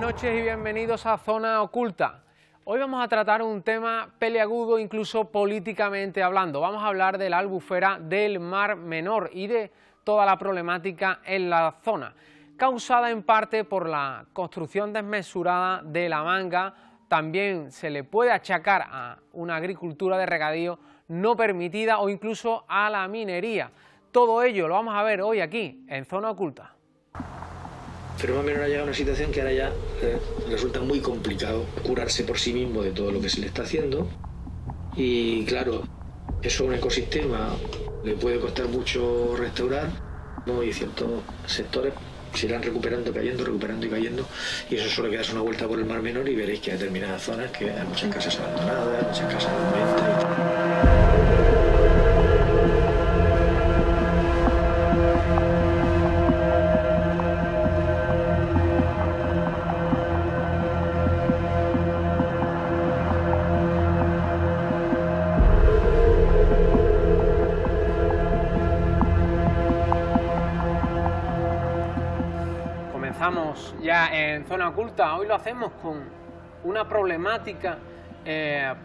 noches y bienvenidos a Zona Oculta. Hoy vamos a tratar un tema peliagudo, incluso políticamente hablando. Vamos a hablar de la albufera del Mar Menor y de toda la problemática en la zona, causada en parte por la construcción desmesurada de la manga. También se le puede achacar a una agricultura de regadío no permitida o incluso a la minería. Todo ello lo vamos a ver hoy aquí, en Zona Oculta. Pero Mar Menor ha llegado a una situación que ahora ya resulta muy complicado curarse por sí mismo de todo lo que se le está haciendo. Y claro, eso a un ecosistema le puede costar mucho restaurar, ¿no? Y ciertos sectores se irán recuperando, recuperando y cayendo. Y eso solo queda una vuelta por el Mar Menor y veréis que hay determinadas zonas que hay muchas casas abandonadas, muchas casas en venta. Comenzamos ya en Zona Oculta. Hoy lo hacemos con una problemática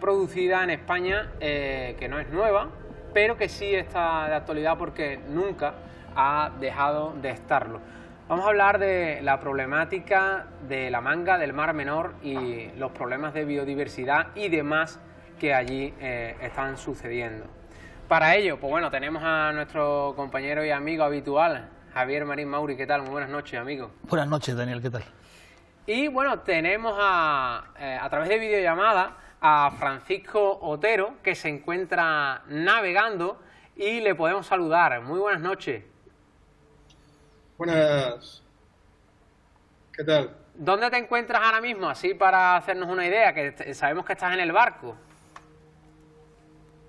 producida en España que no es nueva, pero que sí está de actualidad porque nunca ha dejado de estarlo. Vamos a hablar de la problemática de la manga del Mar Menor y los problemas de biodiversidad y demás que allí están sucediendo. Para ello, pues bueno, tenemos a nuestro compañero y amigo habitual, Javier Marín Mauri. ¿Qué tal? Muy buenas noches, amigo. Buenas noches, Daniel, ¿qué tal? Y bueno, tenemos a través de videollamada a Francisco Otero, que se encuentra navegando y le podemos saludar. Muy buenas noches. Buenas. ¿Qué tal? ¿Dónde te encuentras ahora mismo? Así para hacernos una idea, que sabemos que estás en el barco.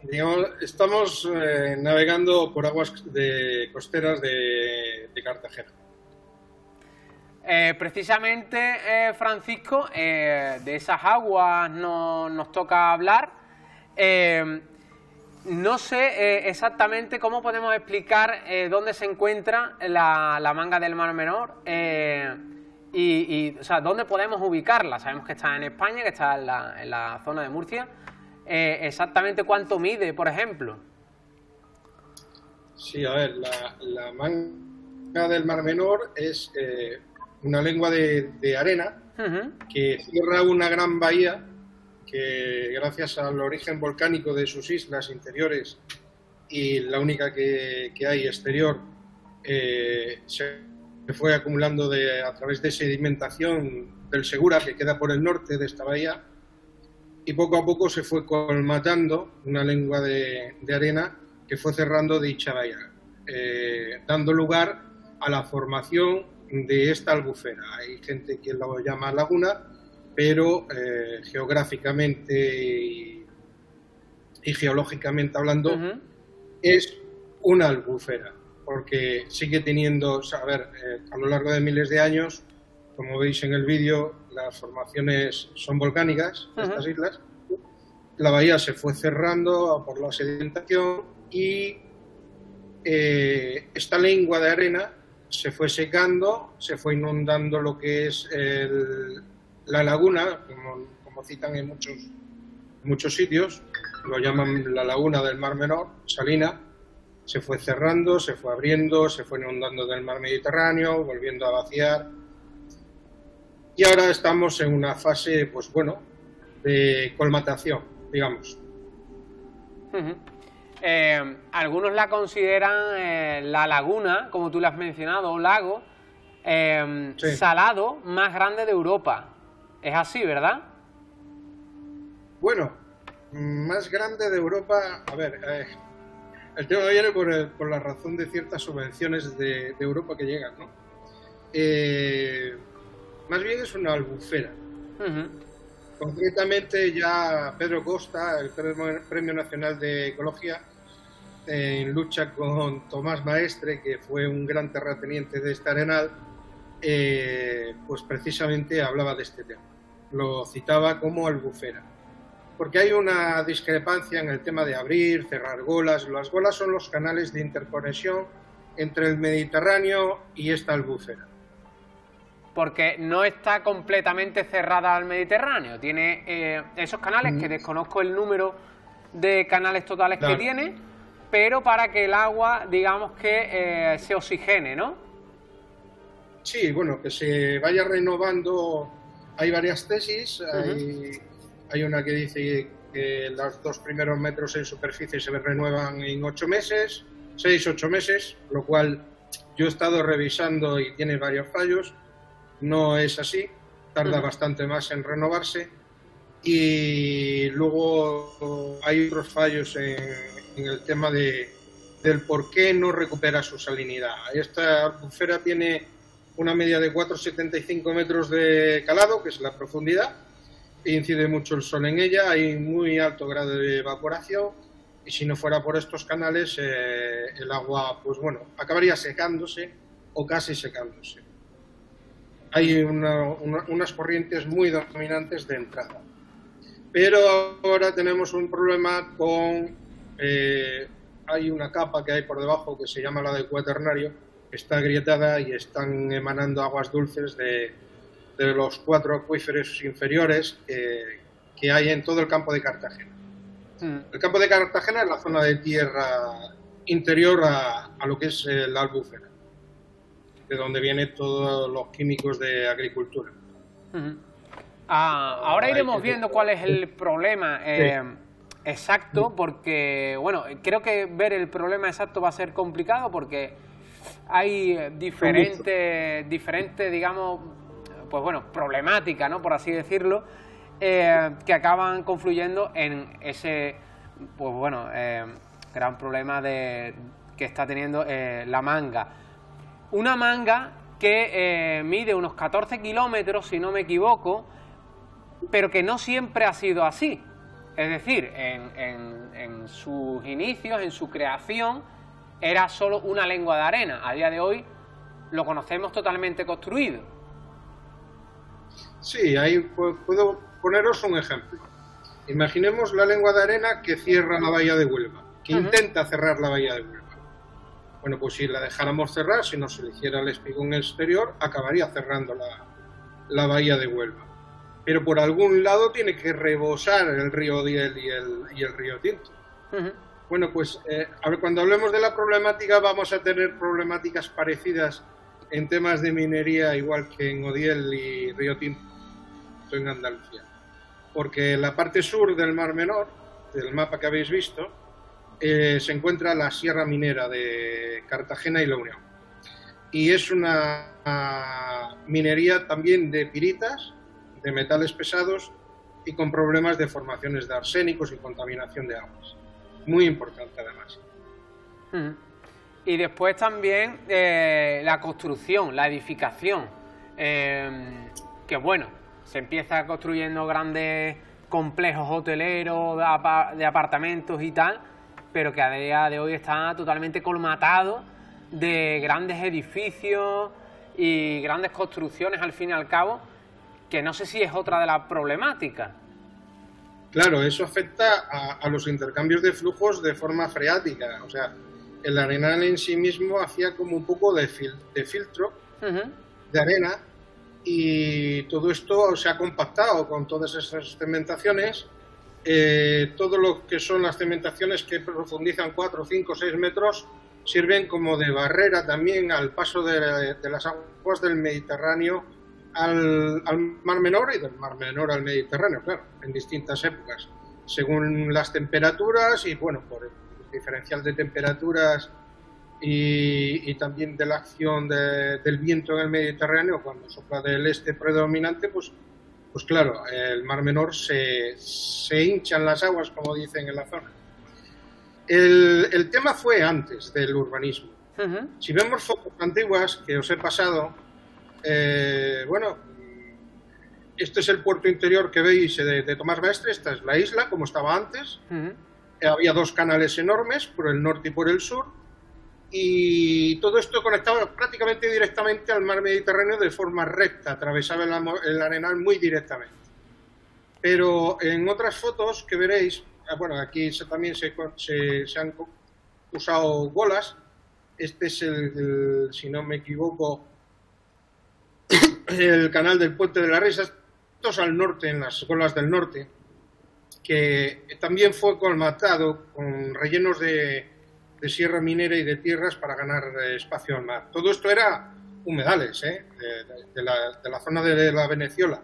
Digamos, estamos navegando por aguas costeras de Cartagena. Precisamente, Francisco, de esas aguas nos toca hablar. No sé exactamente cómo podemos explicar dónde se encuentra la manga del Mar Menor o sea, dónde podemos ubicarla. Sabemos que está en España, que está en la zona de Murcia. Exactamente cuánto mide, por ejemplo. Sí, a ver, la manga del Mar Menor es una lengua de arena que cierra una gran bahía que, gracias al origen volcánico de sus islas interiores y la única que hay exterior, se fue acumulando a través de sedimentación del Segura, que queda por el norte de esta bahía, y poco a poco se fue colmatando una lengua de arena que fue cerrando dicha bahía, dando lugar a la formación de esta albufera. Hay gente que lo llama laguna, pero geográficamente y geológicamente hablando, es una albufera, porque sigue teniendo, a lo largo de miles de años, como veis en el vídeo, las formaciones son volcánicas de estas islas. La bahía se fue cerrando por la sedimentación y esta lengua de arena se fue secando, se fue inundando lo que es la laguna, como citan en muchos sitios, lo llaman la laguna del Mar Menor, salina. Se fue cerrando, se fue abriendo, se fue inundando del mar Mediterráneo, volviendo a vaciar. Y ahora estamos en una fase, pues bueno, de colmatación, digamos. Algunos la consideran la laguna, como tú la has mencionado, o lago, sí, salado más grande de Europa. Es así, ¿verdad? Bueno, más grande de Europa, a ver, el tema viene por la razón de ciertas subvenciones de Europa que llegan, ¿no? Más bien es una albufera. Concretamente, ya Pedro Costa, el Premio Nacional de Ecología, en lucha con Tomás Maestre, que fue un gran terrateniente de este arenal, pues precisamente hablaba de este tema. Lo citaba como albufera. Porque hay una discrepancia en el tema de abrir, cerrar golas. Las golas son los canales de interconexión entre el Mediterráneo y esta albufera. porque no está completamente cerrada al Mediterráneo. Tiene esos canales, que desconozco el número de canales totales que tiene, pero para que el agua, digamos que se oxigene, ¿no? Sí, bueno, que se vaya renovando. Hay varias tesis. Hay una que dice que los 2 primeros metros en superficie se renuevan en 8 meses, 6-8 meses, lo cual yo he estado revisando y tiene varios fallos. No es así, tarda bastante más en renovarse. Y luego hay otros fallos en el tema del por qué no recupera su salinidad. Esta albufera tiene una media de 4,75 metros de calado, que es la profundidad, e incide mucho el sol en ella, hay muy alto grado de evaporación, y si no fuera por estos canales, el agua, pues bueno, acabaría secándose o casi secándose. Hay unas corrientes muy dominantes de entrada. Pero ahora tenemos un problema con... hay una capa que hay por debajo que se llama la del Cuaternario, que está agrietada y están emanando aguas dulces de los 4 acuíferos inferiores que hay en todo el campo de Cartagena. El campo de Cartagena es la zona de tierra interior a lo que es la albufera, de donde vienen todos los químicos de agricultura. Ahora iremos viendo cuál es el problema exacto, porque, bueno, creo que ver el problema exacto va a ser complicado porque hay diferentes, digamos, pues bueno, problemáticas, ¿no?, por así decirlo, que acaban confluyendo en ese, pues bueno, gran problema que está teniendo la manga. Una manga que mide unos 14 kilómetros, si no me equivoco, pero que no siempre ha sido así. Es decir, en sus inicios, en su creación, era solo una lengua de arena. A día de hoy lo conocemos totalmente construido. Sí, ahí puedo poneros un ejemplo. Imaginemos la lengua de arena que cierra la bahía de Huelva, que intenta cerrar la bahía de Huelva. Bueno, pues si la dejáramos cerrar, si no se le hiciera el espigón exterior, acabaría cerrando la bahía de Huelva. Pero por algún lado tiene que rebosar el río Odiel y el río Tinto. Bueno, pues cuando hablemos de la problemática vamos a tener problemáticas parecidas en temas de minería, igual que en Odiel y río Tinto en Andalucía. Porque en la parte sur del Mar Menor, del mapa que habéis visto, se encuentra la Sierra Minera de Cartagena y La Unión. Y es una minería también de piritas, de metales pesados y con problemas de formaciones de arsénicos y contaminación de aguas. Muy importante, además. Y después también la construcción, la edificación, que bueno, se empieza construyendo grandes complejos hoteleros de apartamentos y tal, pero que a día de hoy está totalmente colmatado de grandes edificios y grandes construcciones, al fin y al cabo, que no sé si es otra de las problemáticas. Claro, eso afecta a los intercambios de flujos de forma freática. O sea, el arenal en sí mismo hacía como un poco de filtro de arena, y todo esto se ha compactado con todas esas cementaciones. Todo lo que son las cementaciones que profundizan 4, 5, 6 metros sirven como de barrera también al paso de las aguas del Mediterráneo al Mar Menor, y del Mar Menor al Mediterráneo, claro, en distintas épocas, según las temperaturas y, bueno, por el diferencial de temperaturas y también de la acción del viento en el Mediterráneo. Cuando sopla del este predominante, pues claro, el Mar Menor se hinchan las aguas, como dicen en la zona. El tema fue antes del urbanismo. Si vemos fotos antiguas que os he pasado, bueno, este es el puerto interior que veis de Tomás Maestre. Esta es la isla, como estaba antes. Había 2 canales enormes, por el norte y por el sur, y todo esto conectaba prácticamente directamente al mar Mediterráneo de forma recta, atravesaba el arenal muy directamente. Pero en otras fotos que veréis, bueno, aquí también se han usado bolas. Este es si no me equivoco, el canal del Puente de la Risa, esto es al norte, en las Golas del Norte, que también fue colmatado con rellenos de sierra minera y de tierras para ganar espacio al mar. Todo esto era humedales, de la zona de la Veneciola.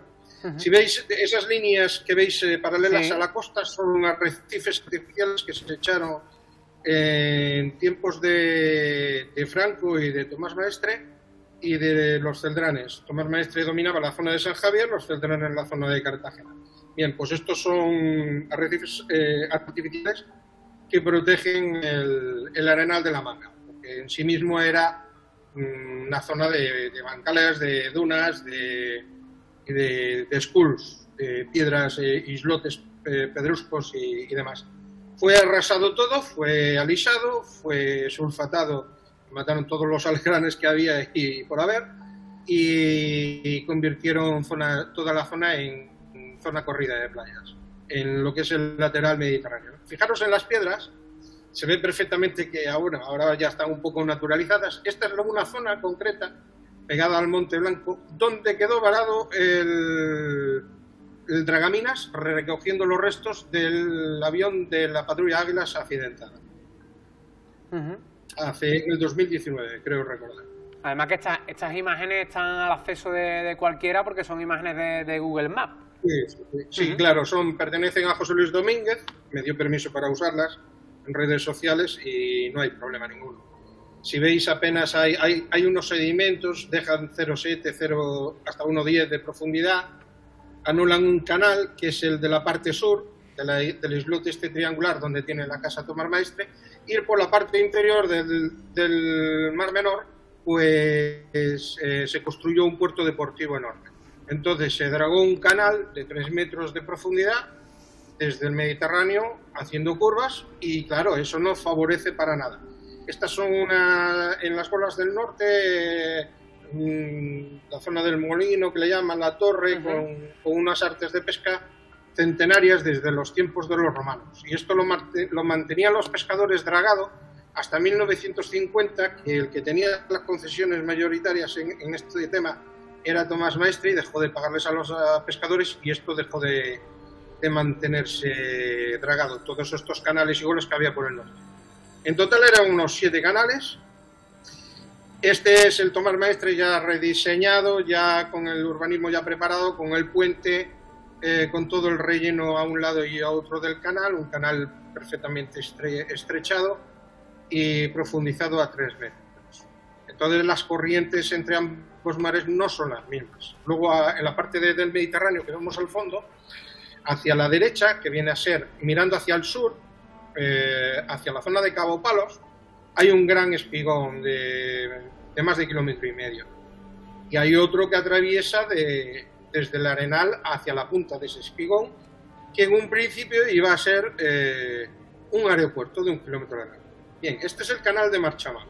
Si veis esas líneas que veis paralelas a la costa, son arrecifes artificiales que se echaron en tiempos de Franco y de Tomás Maestre y de los Celdranes. Tomás Maestre dominaba la zona de San Javier, los Celdranes la zona de Cartagena. Bien, pues estos son arrecifes artificiales que protegen el Arenal de la Manga, porque en sí mismo era una zona de bancales, de dunas, de skulls, de piedras, islotes pedruscos y demás. Fue arrasado todo, fue alisado, fue sulfatado, mataron todos los algranes que había y por haber, y convirtieron toda la zona en zona corrida de playas, en lo que es el lateral mediterráneo. Fijaros en las piedras, se ve perfectamente que ahora ya están un poco naturalizadas. Esta es una zona concreta, pegada al Monte Blanco, donde quedó varado el Dragaminas, recogiendo los restos del avión de la patrulla Águilas accidentada. Hace en el 2019, creo recordar. Además que estas imágenes están al acceso de cualquiera porque son imágenes de Google Maps. Sí, claro, pertenecen a José Luis Domínguez, me dio permiso para usarlas en redes sociales y no hay problema ninguno. Si veis, apenas hay unos sedimentos, dejan 0,7, 0 hasta 1,10 de profundidad, anulan un canal que es el de la parte sur del islote este triangular donde tiene la casa Tomás Maestre, y por la parte interior del Mar Menor pues se construyó un puerto deportivo enorme. Entonces se dragó un canal de 3 metros de profundidad desde el Mediterráneo haciendo curvas y claro, eso no favorece para nada. Estas son en las Golas del Norte, la zona del molino que le llaman la torre, con unas artes de pesca centenarias desde los tiempos de los romanos. Y esto lo mantenían los pescadores dragado hasta 1950, que el que tenía las concesiones mayoritarias en este tema era Tomás Maestre y dejó de pagarles a los pescadores y esto dejó de mantenerse dragado, todos estos canales y goles que había por el norte. En total eran unos 7 canales. Este es el Tomás Maestre ya rediseñado, ya con el urbanismo ya preparado, con el puente, con todo el relleno a un lado y a otro del canal, un canal perfectamente estrechado y profundizado a 3 metros. Entonces las corrientes entre ambos mares no son las mismas. Luego en la parte del Mediterráneo que vemos al fondo, hacia la derecha, que viene a ser mirando hacia el sur, hacia la zona de Cabo Palos, hay un gran espigón de más de 1,5 kilómetros. Y hay otro que atraviesa desde el Arenal hacia la punta de ese espigón, que en un principio iba a ser un aeropuerto de 1 kilómetro de largo. Bien, este es el canal de Marchamal.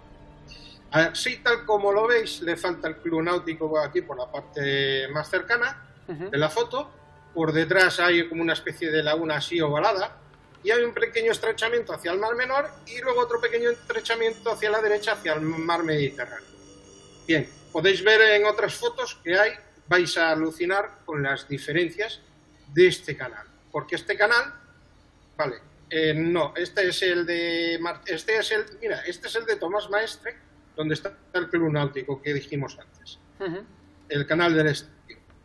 Así tal como lo veis, le falta el club náutico aquí por la parte más cercana de la foto. Por detrás hay como una especie de laguna así ovalada y hay un pequeño estrechamiento hacia el Mar Menor y luego otro pequeño estrechamiento hacia la derecha hacia el Mar Mediterráneo. Bien, podéis ver en otras fotos que vais a alucinar con las diferencias de este canal, porque este canal, vale, no, este es el de Tomás Maestre, donde está el club náutico que dijimos antes, el canal del Este.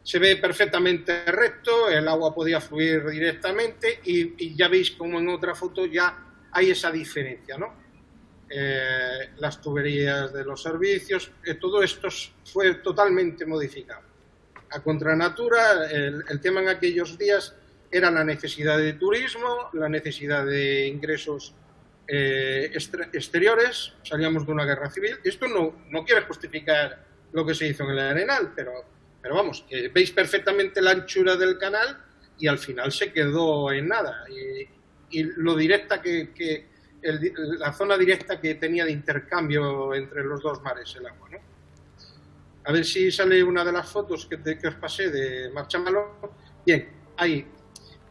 Se ve perfectamente recto, el agua podía fluir directamente y ya veis como en otra foto ya hay esa diferencia, ¿no? Las tuberías de los servicios, todo esto fue totalmente modificado. A contranatura, el tema en aquellos días era la necesidad de turismo, la necesidad de ingresos exteriores, salíamos de una guerra civil. Esto no quiere justificar lo que se hizo en el Arenal, pero vamos, que veis perfectamente la anchura del canal y al final se quedó en nada. Y lo directa la zona directa que tenía de intercambio entre los dos mares el agua, ¿no? A ver si sale una de las fotos que os pasé de Marchamaló. Bien, ahí.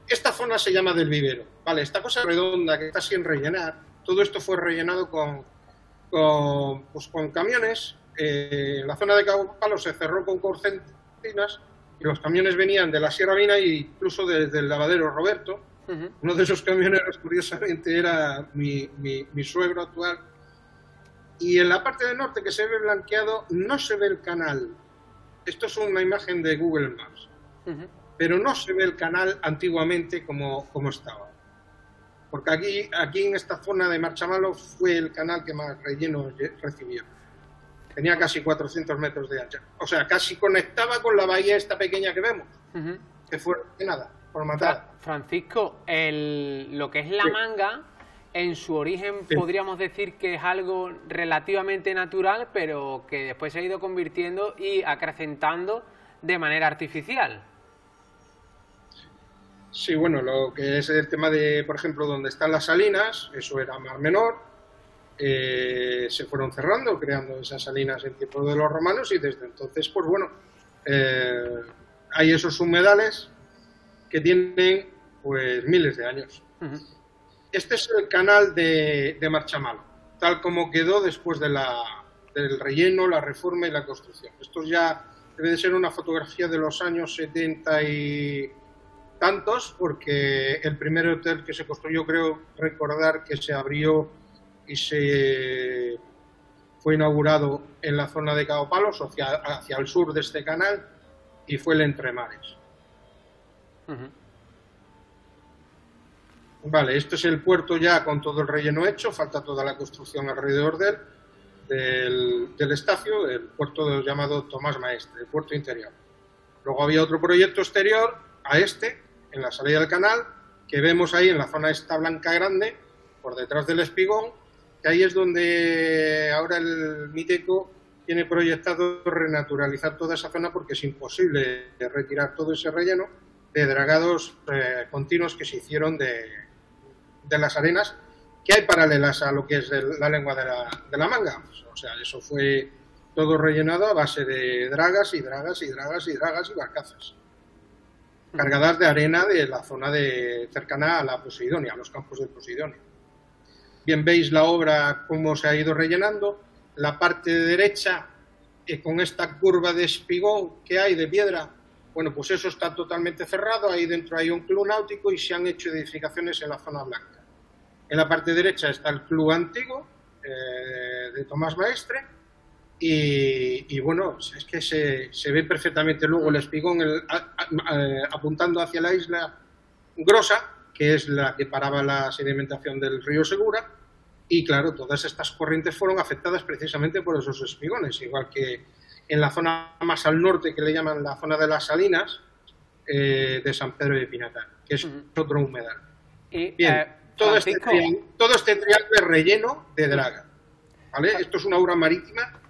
Esta zona se llama del Vivero. Vale, esta cosa redonda que está sin rellenar, todo esto fue rellenado con camiones. La zona de Cabo Palo se cerró con Espinas, y los camiones venían de la Sierra Mina e incluso desde el lavadero Roberto. Uno de esos camioneros, curiosamente, era mi suegro actual. Y en la parte del norte, que se ve blanqueado, no se ve el canal. Esto es una imagen de Google Maps. Pero no se ve el canal antiguamente como estaba. Porque aquí en esta zona de Marchamalo fue el canal que más relleno recibió. Tenía casi 400 metros de ancha. O sea, casi conectaba con la bahía esta pequeña que vemos. Que fue de nada, por matar. Francisco, lo que es la manga, en su origen podríamos decir que es algo relativamente natural, pero que después se ha ido convirtiendo y acrecentando de manera artificial. Sí, bueno, lo que es el tema de, por ejemplo, donde están las salinas, eso era Mar Menor, se fueron cerrando, creando esas salinas en tiempo de los romanos, y desde entonces, pues bueno, hay esos humedales que tienen pues miles de años. Este es el canal de Marchamalo, tal como quedó después del relleno, la reforma y la construcción. Esto ya debe de ser una fotografía de los años 70 y tantos, porque el primer hotel que se construyó, creo recordar que se abrió y se fue inaugurado en la zona de Cabo Palos, hacia el sur de este canal, y fue el Entremares. Vale, este es el puerto ya con todo el relleno hecho, falta toda la construcción alrededor del estacio, el puerto llamado Tomás Maestre, el puerto interior. Luego había otro proyecto exterior a en la salida del canal, que vemos ahí en la zona esta blanca grande, por detrás del espigón, que ahí es donde ahora el Miteco tiene proyectado renaturalizar toda esa zona, porque es imposible retirar todo ese relleno de dragados continuos que se hicieron de las arenas que hay paralelas a lo que es la lengua de la Manga. O sea, eso fue todo rellenado a base de dragas y dragas y dragas y dragas y barcazas cargadas de arena de la zona cercana a la Posidonia, a los campos de Posidonia. Bien, veis la obra cómo se ha ido rellenando. La parte derecha, con esta curva de espigón que hay de piedra, bueno, pues eso está totalmente cerrado. Ahí dentro hay un club náutico y se han hecho edificaciones en la zona blanca. En la parte derecha está el club antiguo de Tomás Maestre. Y bueno, es que se ve perfectamente luego el espigón apuntando hacia la isla Grosa, que es la que paraba la sedimentación del río Segura, y claro, todas estas corrientes fueron afectadas precisamente por esos espigones, igual que en la zona más al norte, que le llaman la zona de las Salinas, de San Pedro de Pinatar, que es otro humedal. Bien, todo este triángulo de relleno de draga, ¿vale? Esto es una obra marítima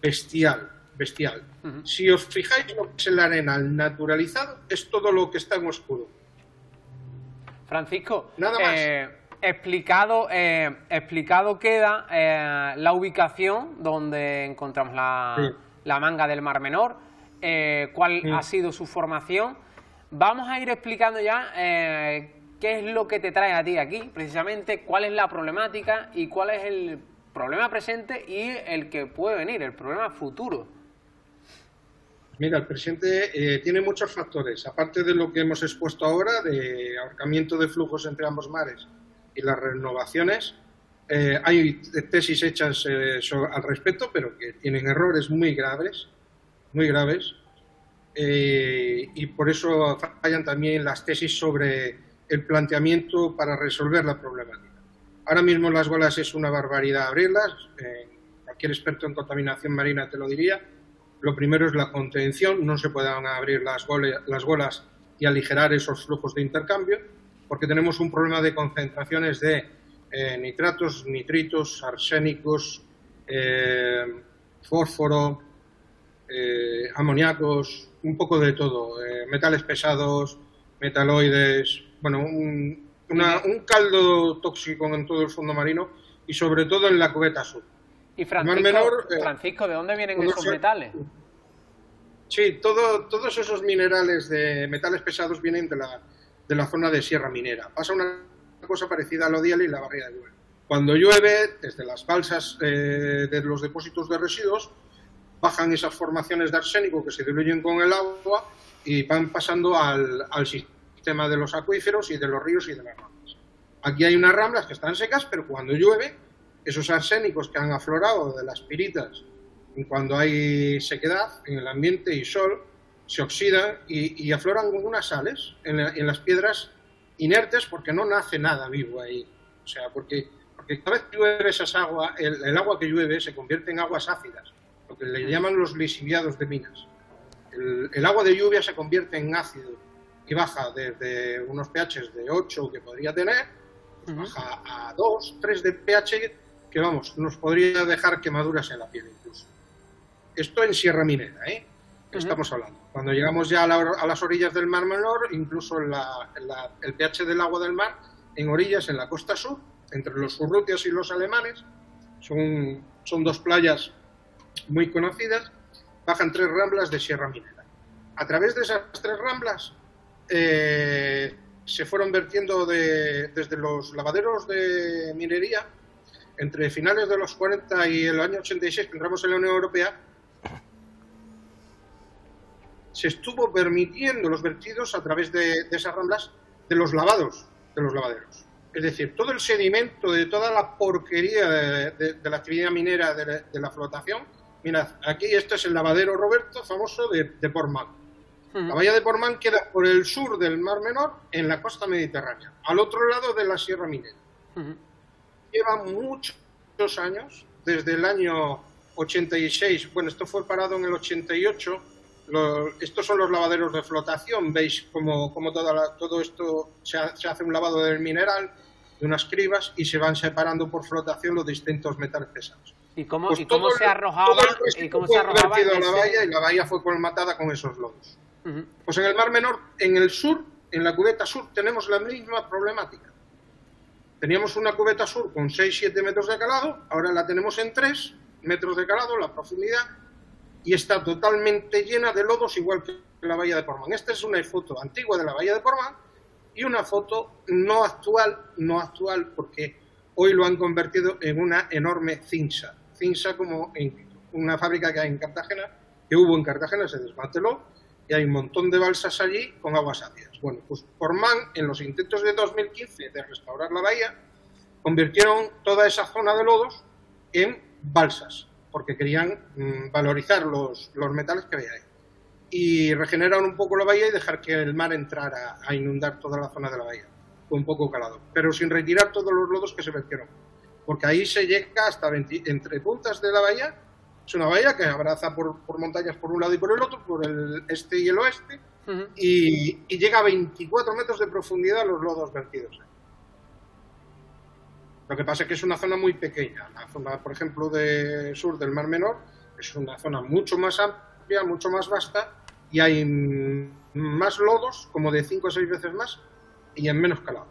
bestial. Si os fijáis, lo que es en la arena, el naturalizado, es todo lo que está en oscuro. Francisco, nada más. Explicado queda la ubicación donde encontramos la Manga del Mar Menor, cuál ha sido su formación. Vamos a ir explicando ya qué es lo que te trae a ti aquí, precisamente cuál es la problemática y cuál es el problema presente y el que puede venir, el problema futuro. Mira, el presente tiene muchos factores. Aparte de lo que hemos expuesto ahora, de ahorcamiento de flujos entre ambos mares y las renovaciones, hay tesis hechas al respecto, pero que tienen errores muy graves, y por eso fallan también las tesis sobre el planteamiento para resolver la problemática. Ahora mismo las bolas es una barbaridad abrirlas, cualquier experto en contaminación marina te lo diría. Lo primero es la contención, no se puedan abrir las bolas y aligerar esos flujos de intercambio, porque tenemos un problema de concentraciones de nitratos, nitritos, arsénicos, fósforo, amoníacos, un poco de todo, metales pesados, metaloides, bueno, un caldo tóxico en todo el fondo marino y sobre todo en la cubeta sur. Y Francisco, ¿de dónde vienen esos metales? Sí, todos esos minerales de metales pesados vienen de la zona de Sierra Minera. Pasa una cosa parecida al Odiel y la barriga de Güell. Cuando llueve, desde las balsas de los depósitos de residuos, bajan esas formaciones de arsénico que se diluyen con el agua y van pasando al sistema de los acuíferos y de los ríos y de las ramblas. Aquí hay unas ramblas que están secas, pero cuando llueve, esos arsénicos que han aflorado de las piritas, y cuando hay sequedad en el ambiente y sol, se oxidan y afloran como unas sales en las piedras inertes, porque no nace nada vivo ahí. O sea, porque cada vez que llueve esas aguas, el agua que llueve se convierte en aguas ácidas, lo que le llaman los lixiviados de minas. El agua de lluvia se convierte en ácido y baja desde unos pHs de 8 que podría tener, pues baja a 2, 3 de pH que, vamos, nos podría dejar quemaduras en la piel incluso. Esto en Sierra Minera, estamos hablando. Cuando llegamos ya a las orillas del Mar Menor, incluso el pH del agua del mar, en orillas, en la costa sur, entre los urrutios y los alemanes, son dos playas muy conocidas, bajan 3 ramblas de Sierra Minera. A través de esas 3 ramblas se fueron vertiendo desde los lavaderos de minería, entre finales de los 40 y el año 86, que entramos en la Unión Europea, se estuvo permitiendo los vertidos a través de esas ramblas de los lavaderos. Es decir, todo el sedimento de toda la porquería de la actividad minera, de la flotación. Mirad, aquí este es el lavadero Roberto, famoso de Portmán. La bahía de Portmán queda por el sur del Mar Menor, en la costa mediterránea, al otro lado de la Sierra Minera. Lleva muchos años, desde el año 86, bueno, esto fue parado en el 88, estos son los lavaderos de flotación, veis como todo esto se hace un lavado del mineral, de unas cribas, y se van separando por flotación los distintos metales pesados. ¿Y cómo se arrojaba? ¿Y cómo se arrojaba a la bahía? Y la bahía fue colmatada con esos lodos. Pues en el Mar Menor, en el sur, en la cubeta sur, tenemos la misma problemática. Teníamos una cubeta sur con 6-7 metros de calado, ahora la tenemos en 3 metros de calado, la profundidad, y está totalmente llena de lodos, igual que la bahía de Portmán. Esta es una foto antigua de la bahía de Portmán y una foto no actual, porque hoy lo han convertido en una enorme cinsa. Cinsa como en una fábrica que hay en Cartagena, que hubo en Cartagena, se desmanteló, y hay un montón de balsas allí con aguas ácidas. Bueno, pues Portmán, en los intentos de 2015 de restaurar la bahía, convirtieron toda esa zona de lodos en balsas, porque querían valorizar los metales que había ahí. Y regeneraron un poco la bahía y dejar que el mar entrara a inundar toda la zona de la bahía, con un poco calado, pero sin retirar todos los lodos que se vertieron. Porque ahí se llega hasta entre puntas de la bahía. Es una bahía que abraza por montañas por un lado y por el otro, por el este y el oeste, y llega a 24 metros de profundidad los lodos vertidos. Lo que pasa es que es una zona muy pequeña. La zona, por ejemplo, de sur del Mar Menor es una zona mucho más amplia, mucho más vasta, y hay más lodos, como de 5 o 6 veces más, y en menos calado.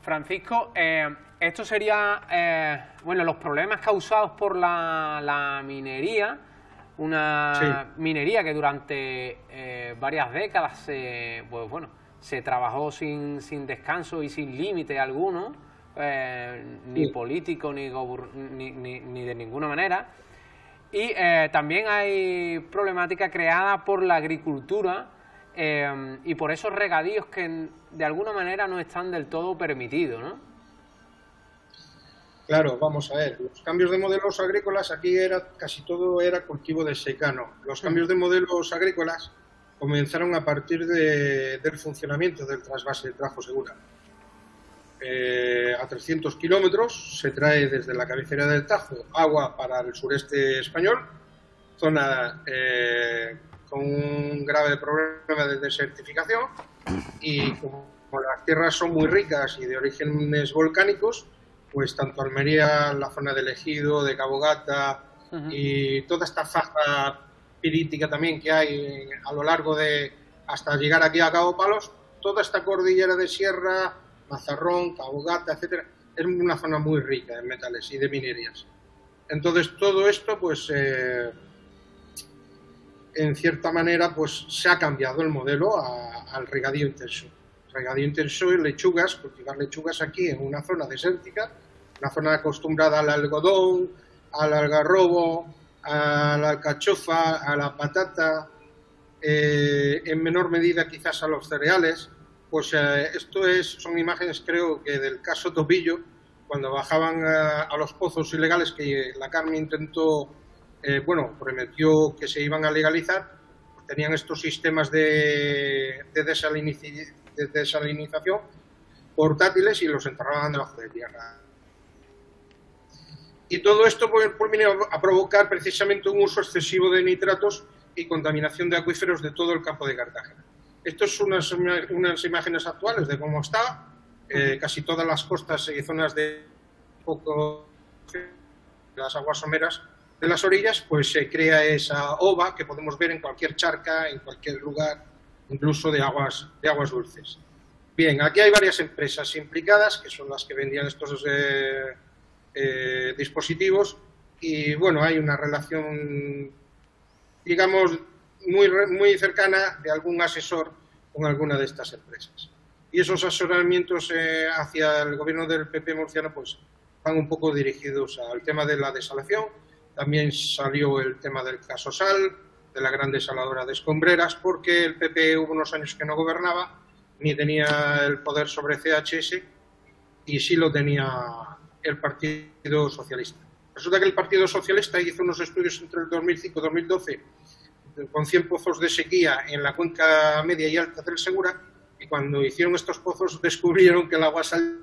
Francisco, esto sería, bueno, los problemas causados por la minería, una minería que durante varias décadas se trabajó sin descanso y sin límite alguno, ni político ni de ninguna manera. Y también hay problemática creada por la agricultura y por esos regadíos que de alguna manera no están del todo permitidos, ¿no? Claro, vamos a ver, los cambios de modelos agrícolas, aquí casi todo era cultivo de secano. Los cambios de modelos agrícolas comenzaron a partir del funcionamiento del trasvase de Tajo Segura. A 300 kilómetros se trae desde la cabecera del Tajo agua para el sureste español, zona con un grave problema de desertificación, y como las tierras son muy ricas y de orígenes volcánicos, pues tanto Almería, la zona del Ejido, de Cabo Gata y toda esta faja pirítica también que hay a lo largo hasta llegar aquí a Cabo Palos, toda esta cordillera de sierra, Mazarrón, Cabo Gata, etcétera, es una zona muy rica en metales y de minerías. Entonces todo esto, pues en cierta manera, pues se ha cambiado el modelo al regadío intenso. Regadío intenso y lechugas, cultivar lechugas aquí en una zona desértica, una zona acostumbrada al algodón, al algarrobo, a la alcachofa, a la patata, en menor medida quizás a los cereales. Pues son imágenes, creo que del caso Topillo, cuando bajaban a los pozos ilegales que la Carme intentó, prometió que se iban a legalizar. Pues tenían estos sistemas de desalinización portátiles y los enterraban debajo de tierra. Y todo esto pues vino a provocar precisamente un uso excesivo de nitratos y contaminación de acuíferos de todo el campo de Cartagena. Estas son unas imágenes actuales de cómo está. Casi todas las costas y zonas de las aguas someras de las orillas, pues se crea esa ova que podemos ver en cualquier charca, en cualquier lugar, incluso de aguas dulces. Bien, aquí hay varias empresas implicadas, que son las que vendían estos dispositivos, y bueno, hay una relación, digamos, muy cercana de algún asesor con alguna de estas empresas. Y esos asesoramientos hacia el gobierno del PP murciano pues van un poco dirigidos al tema de la desalación. También salió el tema del caso Sal, de la gran desaladora de Escombreras, porque el PP hubo unos años que no gobernaba, ni tenía el poder sobre CHS, y sí lo tenía el Partido Socialista. Resulta que el Partido Socialista hizo unos estudios entre el 2005 y 2012 con 100 pozos de sequía en la cuenca media y alta del Segura, y cuando hicieron estos pozos descubrieron que el agua salía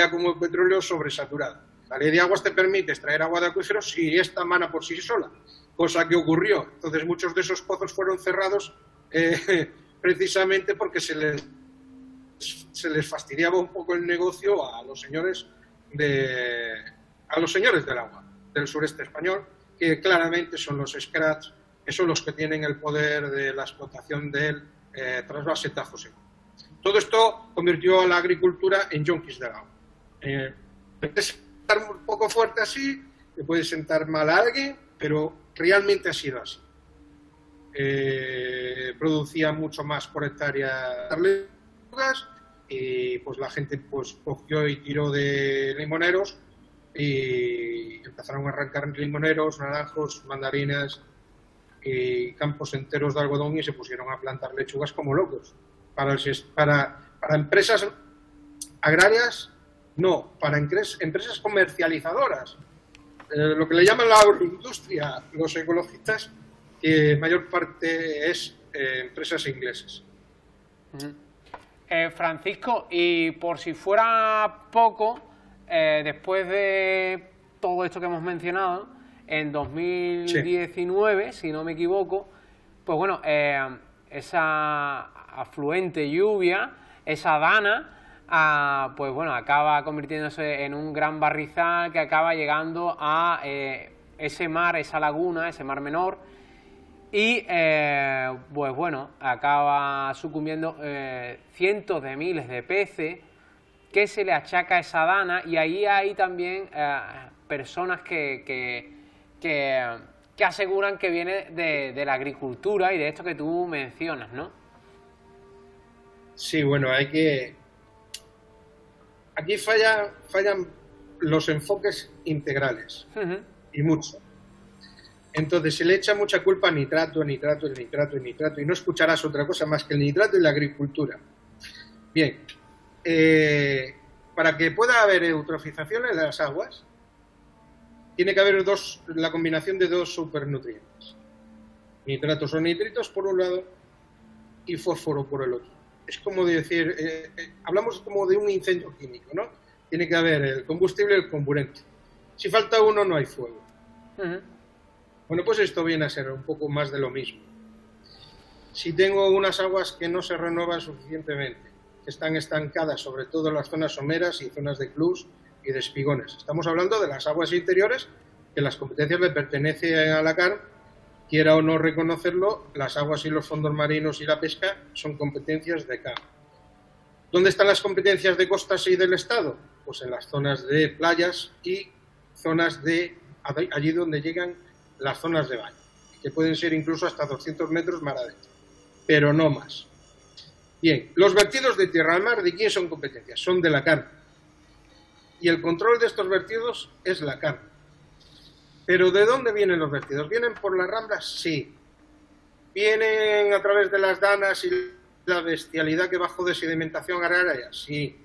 como el petróleo sobresaturada. La ley de aguas te permite extraer agua de acuíferos si esta mana por sí sola, cosa que ocurrió. Entonces muchos de esos pozos fueron cerrados precisamente porque se les fastidiaba un poco el negocio a los señores del agua del sureste español, que claramente son los Scratch, que son los que tienen el poder de la explotación del trasvase Tajo Seco. Todo esto convirtió a la agricultura en yonkis del agua. Puede sentar un poco fuerte así, le puede sentar mal a alguien, pero realmente ha sido así. Producía mucho más por hectárea y pues la gente pues cogió y tiró de limoneros y empezaron a arrancar limoneros, naranjos, mandarinas y campos enteros de algodón y se pusieron a plantar lechugas como locos. Para empresas agrarias, no, para empresas comercializadoras, lo que le llaman la agroindustria, los ecologistas, que mayor parte es empresas inglesas. Francisco, y por si fuera poco, después de todo esto que hemos mencionado, en 2019, sí, si no me equivoco, pues bueno, esa afluente lluvia, esa dana, pues bueno, acaba convirtiéndose en un gran barrizal que acaba llegando a ese mar, esa laguna, ese mar menor, y pues bueno, acaba sucumbiendo cientos de miles de peces que se le achaca a esa dana, y ahí hay también personas que aseguran que viene de la agricultura y de esto que tú mencionas, ¿no? Sí, bueno, aquí fallan los enfoques integrales, y mucho. Entonces se le echa mucha culpa a nitrato, y no escucharás otra cosa más que el nitrato y la agricultura. Bien, para que pueda haber eutrofización en las aguas, tiene que haber la combinación de dos supernutrientes. Nitratos o nitritos por un lado y fósforo por el otro. Es como decir, hablamos como de un incendio químico, ¿no? Tiene que haber el combustible y el comburente. Si falta uno, no hay fuego. Bueno, pues esto viene a ser un poco más de lo mismo. Si tengo unas aguas que no se renuevan suficientemente, que están estancadas, sobre todo en las zonas someras y zonas de clus y de espigones. Estamos hablando de las aguas interiores, que las competencias le pertenecen a la CAR, quiera o no reconocerlo, las aguas y los fondos marinos y la pesca son competencias de CAR. ¿Dónde están las competencias de costas y del Estado? Pues en las zonas de playas y zonas de allí donde llegan las zonas de baño, que pueden ser incluso hasta 200 metros mar adentro, pero no más. Bien, los vertidos de tierra al mar, ¿de quién son competencias? Son de la CAR. Y el control de estos vertidos es la CAR. Pero ¿de dónde vienen los vertidos? ¿Vienen por las ramblas? Sí. ¿Vienen a través de las danas y la bestialidad que bajó de sedimentación agraria? Sí.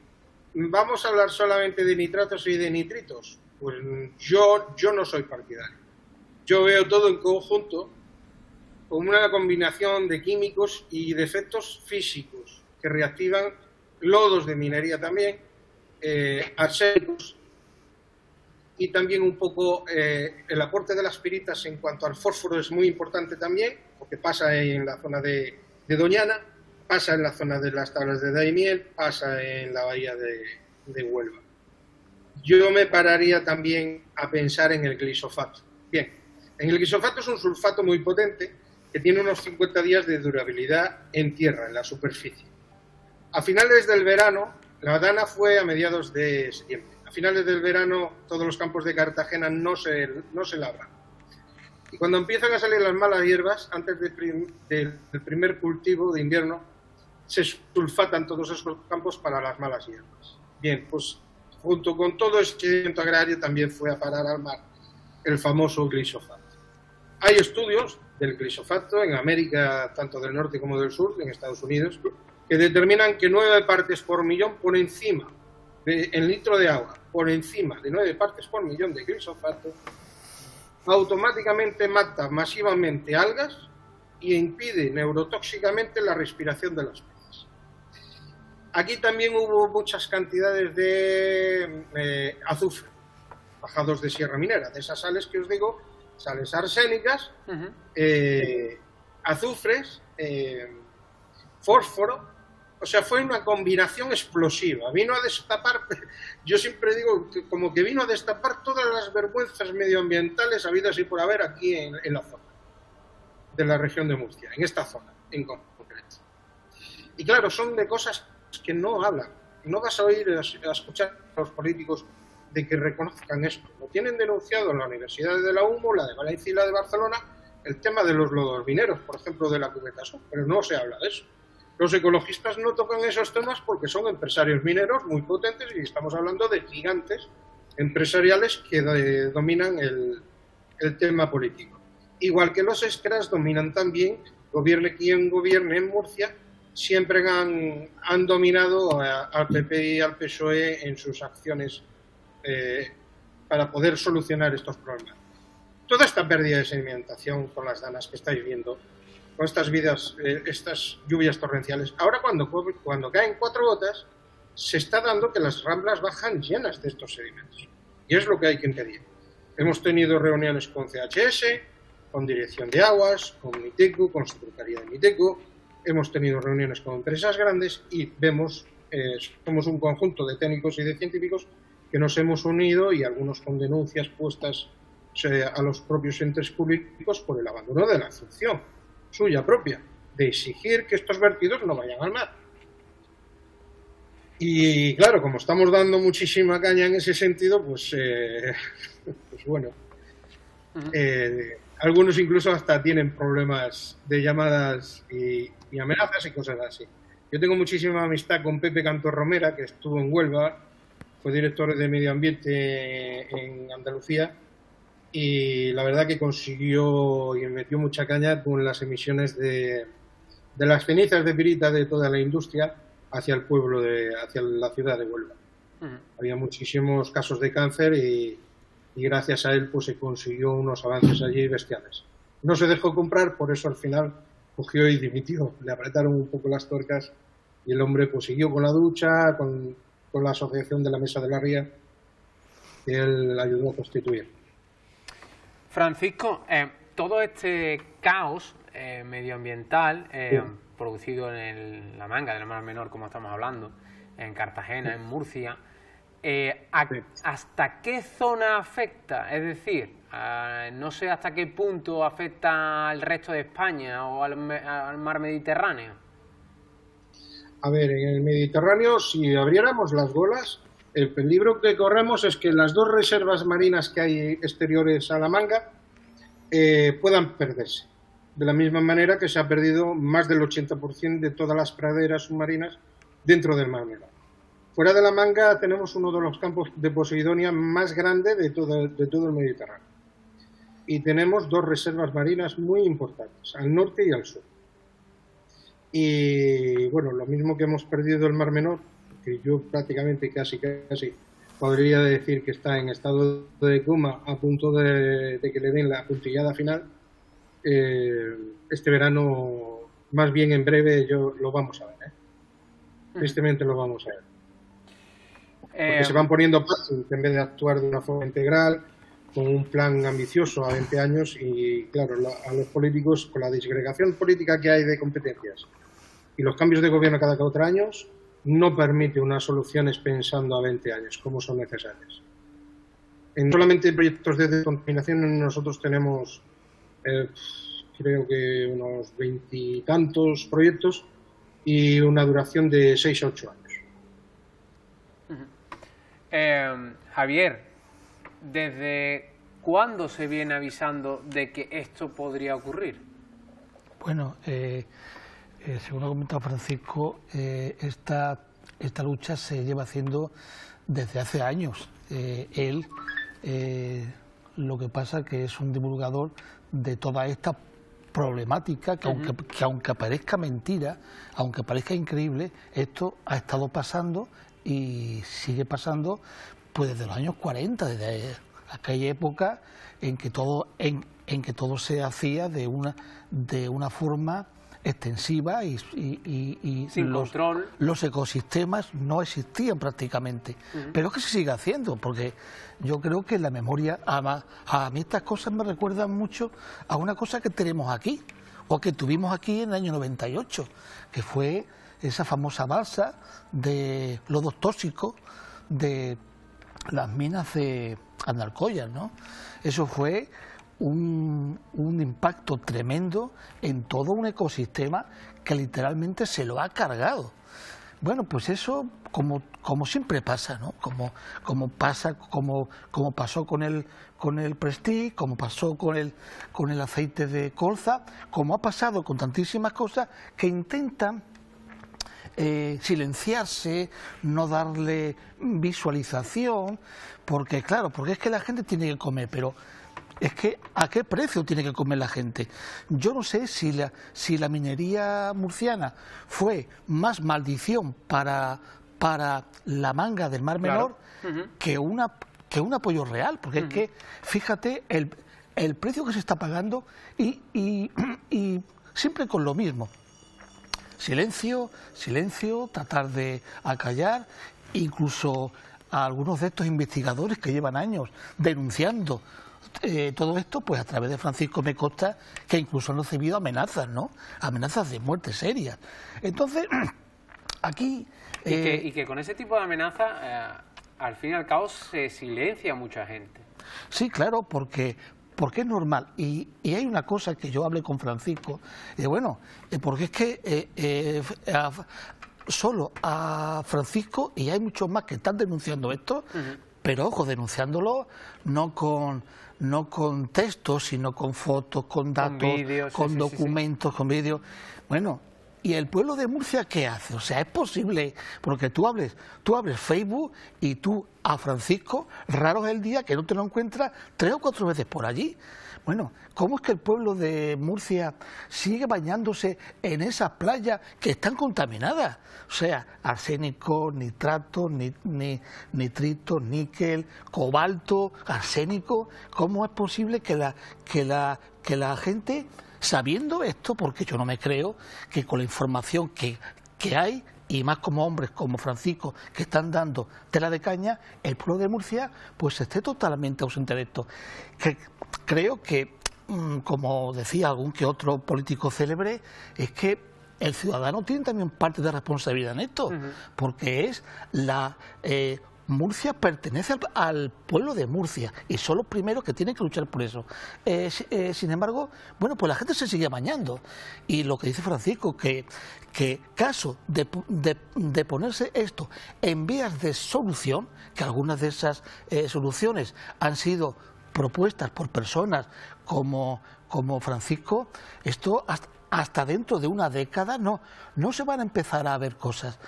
¿Vamos a hablar solamente de nitratos y de nitritos? Pues yo no soy partidario. Yo veo todo en conjunto como una combinación de químicos y de efectos físicos que reactivan lodos de minería también, arsénicos, y también un poco el aporte de las piritas en cuanto al fósforo es muy importante también, porque pasa en la zona de Doñana, pasa en la zona de las tablas de Daimiel, pasa en la bahía de Huelva. Yo me pararía también a pensar en el glisofato. Bien, en el glisofato es un sulfato muy potente que tiene unos 50 días de durabilidad en tierra, en la superficie. A finales del verano, la dana fue a mediados de septiembre. A finales del verano todos los campos de Cartagena no se labran. Y cuando empiezan a salir las malas hierbas, antes del primer cultivo de invierno, se sulfatan todos esos campos para las malas hierbas. Bien, pues junto con todo este evento agrario también fue a parar al mar el famoso glisofato. Hay estudios del glisofato en América, tanto del norte como del sur, en Estados Unidos, que determinan que 9 partes por millón por encima en litro de agua, por encima de 9 partes por millón de glisofato, automáticamente mata masivamente algas y impide neurotóxicamente la respiración de los peces. Aquí también hubo muchas cantidades de azufre, bajados de sierra minera, de esas sales que os digo, sales arsénicas, azufres, fósforo. O sea, fue una combinación explosiva. Vino a destapar, yo siempre digo, como que vino a destapar todas las vergüenzas medioambientales habidas y por haber aquí en la zona de la región de Murcia, en esta zona en concreto. Y claro, son de cosas que no hablan. No vas a oír, a escuchar a los políticos de que reconozcan esto. Lo tienen denunciado en la Universidad de la UMO, la de Valencia y la de Barcelona, el tema de los lodos mineros, por ejemplo, de la cubeta sur, pero no se habla de eso. Los ecologistas no tocan esos temas porque son empresarios mineros muy potentes y estamos hablando de gigantes empresariales que dominan el tema político. Igual que los escras dominan también, gobierne quien gobierne en Murcia, siempre han dominado al PP y al PSOE en sus acciones para poder solucionar estos problemas. Toda esta pérdida de sedimentación con las danas que estáis viendo, con estas lluvias torrenciales, ahora cuando caen 4 gotas, se está dando que las ramblas bajan llenas de estos sedimentos. Y es lo que hay que impedir. Hemos tenido reuniones con CHS, con Dirección de Aguas, con Miteco, con Secretaría de Miteco, hemos tenido reuniones con empresas grandes y vemos, somos un conjunto de técnicos y de científicos que nos hemos unido y algunos con denuncias puestas a los propios entes públicos por el abandono de la función suya propia, de exigir que estos vertidos no vayan al mar. Y claro, como estamos dando muchísima caña en ese sentido, pues bueno, algunos incluso hasta tienen problemas de llamadas y amenazas y cosas así. Yo tengo muchísima amistad con Pepe Cantor Romera, que estuvo en Huelva, fue director de Medio Ambiente en Andalucía, y la verdad que consiguió y metió mucha caña con las emisiones de las cenizas de pirita de toda la industria hacia el pueblo, hacia la ciudad de Huelva. Había muchísimos casos de cáncer y gracias a él pues se consiguió unos avances allí bestiales. No se dejó comprar, por eso al final cogió y dimitió. Le apretaron un poco las tuercas y el hombre pues siguió con la ducha, con la asociación de la Mesa de la Ría que él ayudó a constituir. Francisco, todo este caos medioambiental producido en la manga del Mar Menor, como estamos hablando, en Cartagena, en Murcia, ¿hasta qué zona afecta? Es decir, no sé hasta qué punto afecta al resto de España o al mar Mediterráneo. A ver, en el Mediterráneo, si abriéramos las golas, el peligro que corremos es que las 2 reservas marinas que hay exteriores a la manga puedan perderse. De la misma manera que se ha perdido más del 80% de todas las praderas submarinas dentro del Mar Menor. Fuera de la manga tenemos uno de los campos de Posidonia más grande de todo el Mediterráneo. y tenemos 2 reservas marinas muy importantes, al norte y al sur. Y bueno, lo mismo que hemos perdido el Mar Menor, que yo prácticamente casi podría decir que está en estado de coma a punto de que le den la puntillada final, este verano, más bien en breve, lo vamos a ver. Tristemente lo vamos a ver. Porque se van poniendo pasos en vez de actuar de una forma integral, con un plan ambicioso a 20 años y, claro, a los políticos, con la disgregación política que hay de competencias y los cambios de gobierno cada 4 años, no permite unas soluciones pensando a 20 años, como son necesarias. Solamente en proyectos de descontaminación nosotros tenemos, creo que unos 20 y tantos proyectos y una duración de 6 a 8 años. Javier, ¿desde cuándo se viene avisando de que esto podría ocurrir? Bueno, según ha comentado Francisco, esta lucha se lleva haciendo desde hace años. Él, lo que pasa es que es un divulgador de toda esta problemática que, aunque parezca mentira, aunque parezca increíble, esto ha estado pasando y sigue pasando pues desde los años 40, desde aquella época en que todo se hacía de una forma extensiva y sin control. Los ecosistemas no existían prácticamente. Pero es que se sigue haciendo, porque yo creo que la memoria, a mí estas cosas me recuerdan mucho a una cosa que tenemos aquí, o que tuvimos aquí en el año 98, que fue esa famosa balsa de lodos tóxicos de las minas de Andalcoya, ¿no? Eso fue un impacto tremendo en todo un ecosistema que literalmente se lo ha cargado. Bueno, pues eso como siempre pasa, ¿no? Como pasó con el Prestige, como pasó con el aceite de colza, como ha pasado con tantísimas cosas que intentan silenciarse, no darle visualización, porque claro, porque es que la gente tiene que comer, pero es que ¿a qué precio tiene que comer la gente? Yo no sé si la minería murciana fue más maldición para la manga del Mar Menor, claro, que un apoyo real, porque es que fíjate el precio que se está pagando y siempre con lo mismo. Silencio, tratar de acallar, incluso a algunos de estos investigadores que llevan años denunciando todo esto, pues a través de Francisco me consta que incluso han recibido amenazas, ¿no? Amenazas de muerte serias. Entonces, aquí... Y que con ese tipo de amenazas, al fin y al cabo, se silencia a mucha gente. Sí, claro, porque es normal. Y hay una cosa que yo hablé con Francisco, porque es que solo a Francisco, y hay muchos más que están denunciando esto, pero ojo, denunciándolo no con textos, sino con fotos, con datos, con vídeos, con documentos, con vídeos. Bueno, ¿y el pueblo de Murcia qué hace? O sea, es posible, porque tú abres Facebook y tú a Francisco, raro es el día que no te lo encuentras 3 o 4 veces por allí. Bueno, ¿cómo es que el pueblo de Murcia sigue bañándose en esas playas que están contaminadas? O sea, arsénico, nitrato, nitrito, níquel, cobalto, arsénico. ¿Cómo es posible que la gente, sabiendo esto, porque yo no me creo que con la información que hay, y más como hombres como Francisco que están dando tela de caña, el pueblo de Murcia pues esté totalmente ausente de esto? Creo que, como decía algún que otro político célebre, es que el ciudadano tiene también parte de responsabilidad en esto, porque es Murcia pertenece al pueblo de Murcia y son los primeros que tienen que luchar por eso. Sin embargo, bueno, pues la gente se sigue bañando. Y lo que dice Francisco, que caso de ponerse esto en vías de solución, que algunas de esas soluciones han sido propuestas por personas como Francisco, esto hasta dentro de una década no se van a empezar a ver cosas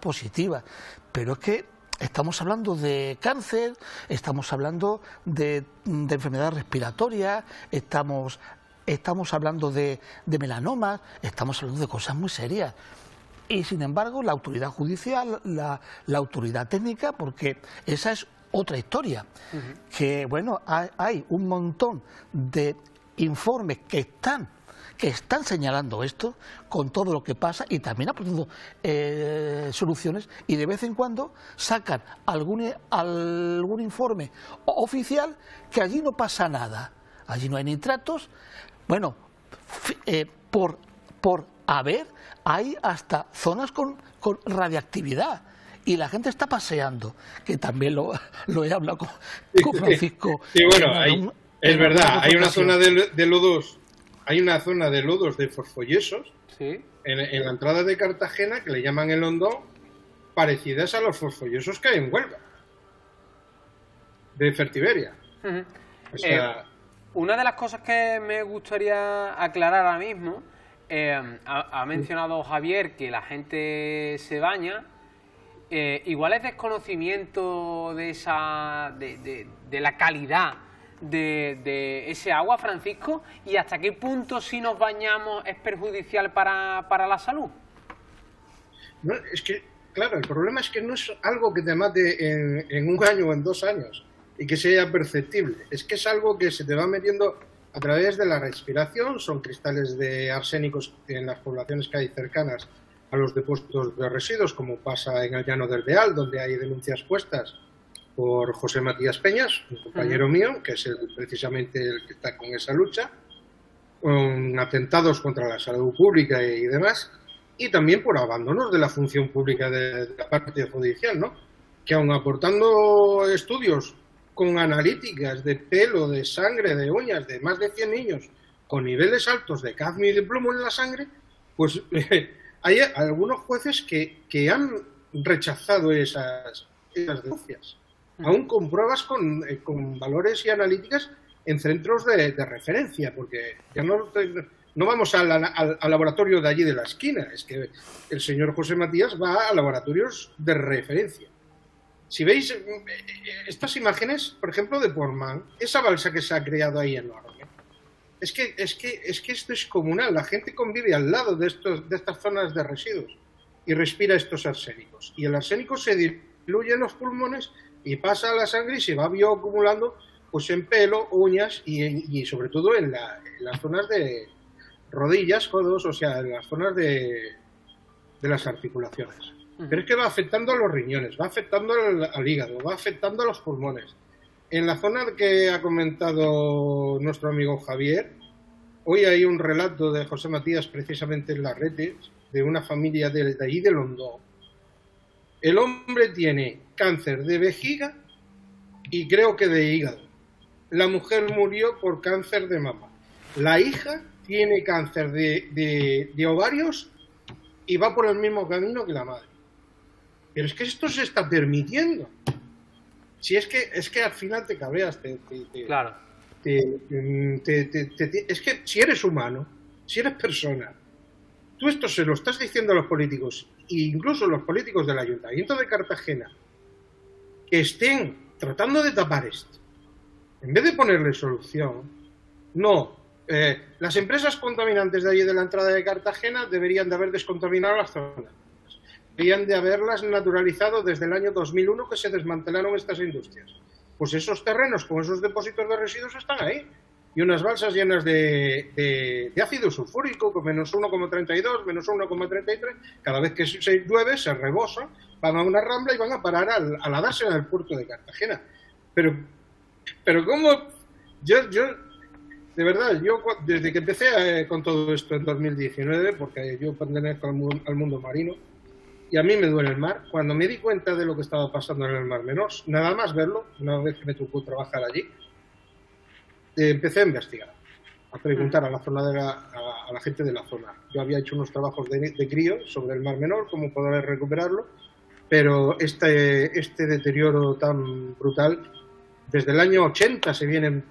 positivas. Pero es que estamos hablando de cáncer, estamos hablando de enfermedades respiratorias, estamos hablando de melanomas, estamos hablando de cosas muy serias. Y sin embargo, la autoridad judicial, la autoridad técnica, porque esa es otra historia, que bueno, hay un montón de informes que están señalando esto con todo lo que pasa y también aportando soluciones, y de vez en cuando sacan algún informe oficial que allí no pasa nada, allí no hay nitratos. Bueno, hay hasta zonas con radiactividad y la gente está paseando, que también lo he hablado con Francisco. Sí, bueno, es verdad, hay una zona de lodos. Hay una zona de lodos de fosfoyesos, ¿sí?, en la entrada de Cartagena, que le llaman el Hondón, parecidas a los fosfoyesos que hay en Huelva, de Fertiberia. O sea, una de las cosas que me gustaría aclarar ahora mismo, ha mencionado Javier que la gente se baña, igual es desconocimiento de la calidad de ese agua, Francisco, y hasta qué punto si nos bañamos es perjudicial para la salud. No, es que, claro, el problema es que no es algo que te mate en 1 año o en 2 años y que sea perceptible, es que es algo que se te va metiendo a través de la respiración. Son cristales de arsénicos en las poblaciones que hay cercanas a los depósitos de residuos, como pasa en el Llano del Beal, donde hay denuncias puestas por José Matías Peñas, un compañero mío, que es precisamente el que está con esa lucha, con atentados contra la salud pública y demás, y también por abandonos de la función pública de la parte judicial, ¿no? Que aun aportando estudios con analíticas de pelo, de sangre, de uñas, de más de 100 niños con niveles altos de cadmio y de plomo en la sangre, pues hay algunos jueces que han rechazado esas denuncias, aún con pruebas con valores y analíticas en centros de referencia, porque ya no vamos al laboratorio de allí de la esquina, es que el señor José Matías va a laboratorios de referencia. Si veis estas imágenes, por ejemplo, de Portmán, esa balsa que se ha creado ahí enorme, es que esto es comunal, la gente convive al lado de estas zonas de residuos y respira estos arsénicos, y el arsénico se diluye en los pulmones y pasa a la sangre y se va bioacumulando pues en pelo, uñas y sobre todo en las zonas de rodillas, codos, o sea, en las zonas de las articulaciones. Pero es que va afectando a los riñones, va afectando al hígado, va afectando a los pulmones. En la zona que ha comentado nuestro amigo Javier, hoy hay un relato de José Matías precisamente en las redes, de una familia de allí del Hondón. El hombre tiene cáncer de vejiga y creo que de hígado. La mujer murió por cáncer de mama. La hija tiene cáncer de ovarios y va por el mismo camino que la madre. Pero es que esto se está permitiendo. Si es que al final te cabreas, claro. Es que si eres humano, si eres persona, tú esto se lo estás diciendo a los políticos, e incluso los políticos del Ayuntamiento de Cartagena, que estén tratando de tapar esto, en vez de ponerle solución. No, las empresas contaminantes de allí de la entrada de Cartagena deberían de haber descontaminado las zonas. Deberían de haberlas naturalizado desde el año 2001 que se desmantelaron estas industrias. Pues esos terrenos con esos depósitos de residuos están ahí. Y unas balsas llenas de ácido sulfúrico con menos 1,32, menos 1,33. Cada vez que se llueve se rebosan, van a una rambla y van a parar a la dársena del puerto de Cartagena. Pero ¿cómo? Yo de verdad, yo desde que empecé con todo esto en 2019, porque yo pertenezco al mundo marino, y a mí me duele el mar, cuando me di cuenta de lo que estaba pasando en el Mar Menor, nada más verlo, una vez que me tocó trabajar allí, empecé a investigar, a preguntar a la gente de la zona. Yo había hecho unos trabajos de crío sobre el Mar Menor, cómo poder recuperarlo, pero este deterioro tan brutal, desde el año 80 se viene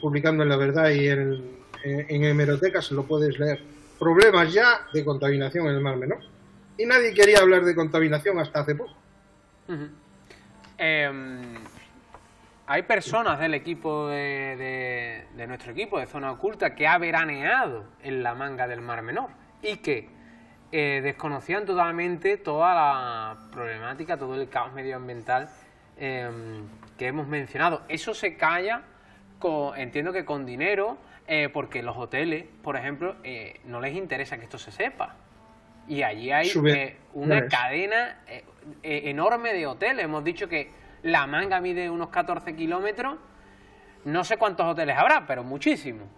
publicando en La Verdad y en hemerotecas, se lo puedes leer. Problemas ya de contaminación en el Mar Menor. Y nadie quería hablar de contaminación hasta hace poco. hay personas del equipo de nuestro equipo de Zona Oculta que ha veraneado en la manga del Mar Menor y que desconocían totalmente toda la problemática, todo el caos medioambiental que hemos mencionado. Eso se calla, entiendo que con dinero, porque los hoteles, por ejemplo, no les interesa que esto se sepa. Y allí hay una cadena enorme de hoteles. Hemos dicho que la manga mide unos 14 kilómetros. No sé cuántos hoteles habrá, pero muchísimos.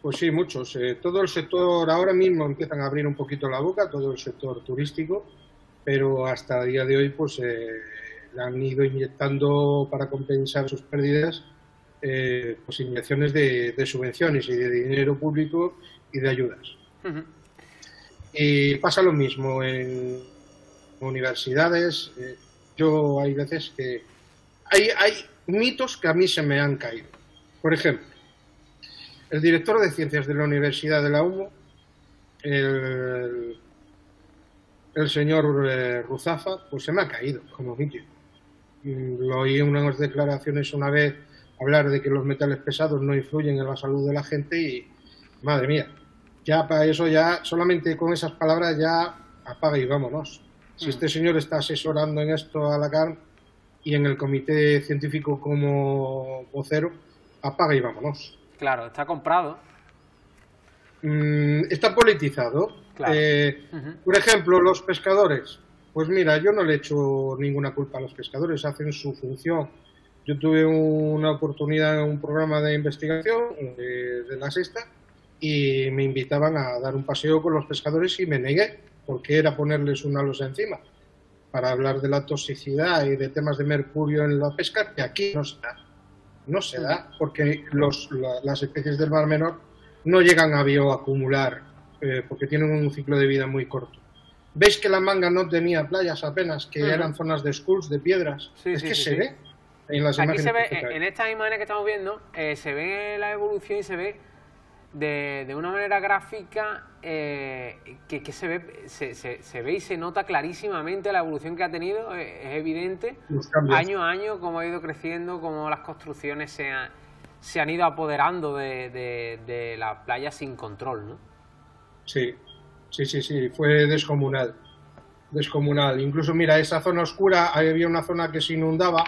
Pues sí, muchos. Todo el sector ahora mismo empiezan a abrir un poquito la boca, todo el sector turístico, pero hasta el día de hoy pues le han ido inyectando para compensar sus pérdidas pues inyecciones de subvenciones y de dinero público y de ayudas. Y pasa lo mismo en universidades. Yo hay veces que hay mitos que a mí se me han caído. Por ejemplo, el director de ciencias de la Universidad de la UMO, el señor Ruzafa, pues se me ha caído como mito. Lo oí en unas declaraciones una vez hablar de que los metales pesados no influyen en la salud de la gente y, madre mía, ya para eso, ya solamente con esas palabras ya apaga y vámonos. Si este señor está asesorando en esto a la CAN y en el comité científico como vocero, apaga y vámonos. Claro, está comprado. Está politizado. Claro. Por ejemplo, los pescadores. Pues mira, yo no le echo ninguna culpa a los pescadores, hacen su función. Yo tuve una oportunidad en un programa de investigación de la Sexta y me invitaban a dar un paseo con los pescadores y me negué, porque era ponerles una losa encima para hablar de la toxicidad y de temas de mercurio en la pesca, que aquí no se da. No se da, porque las especies del Mar Menor no llegan a bioacumular, porque tienen un ciclo de vida muy corto. ¿Veis que la manga no tenía playas apenas, que eran zonas de skulls, de piedras? Sí, se ve en las Aquí imágenes. se ve, en estas imágenes que estamos viendo, se ve la evolución y se ve de una manera gráfica que se ve y se nota clarísimamente la evolución que ha tenido. Es evidente, año a año, cómo ha ido creciendo, cómo las construcciones se han ido apoderando de la playa sin control, ¿no? Sí, fue descomunal. Incluso, mira, esa zona oscura, había una zona que se inundaba,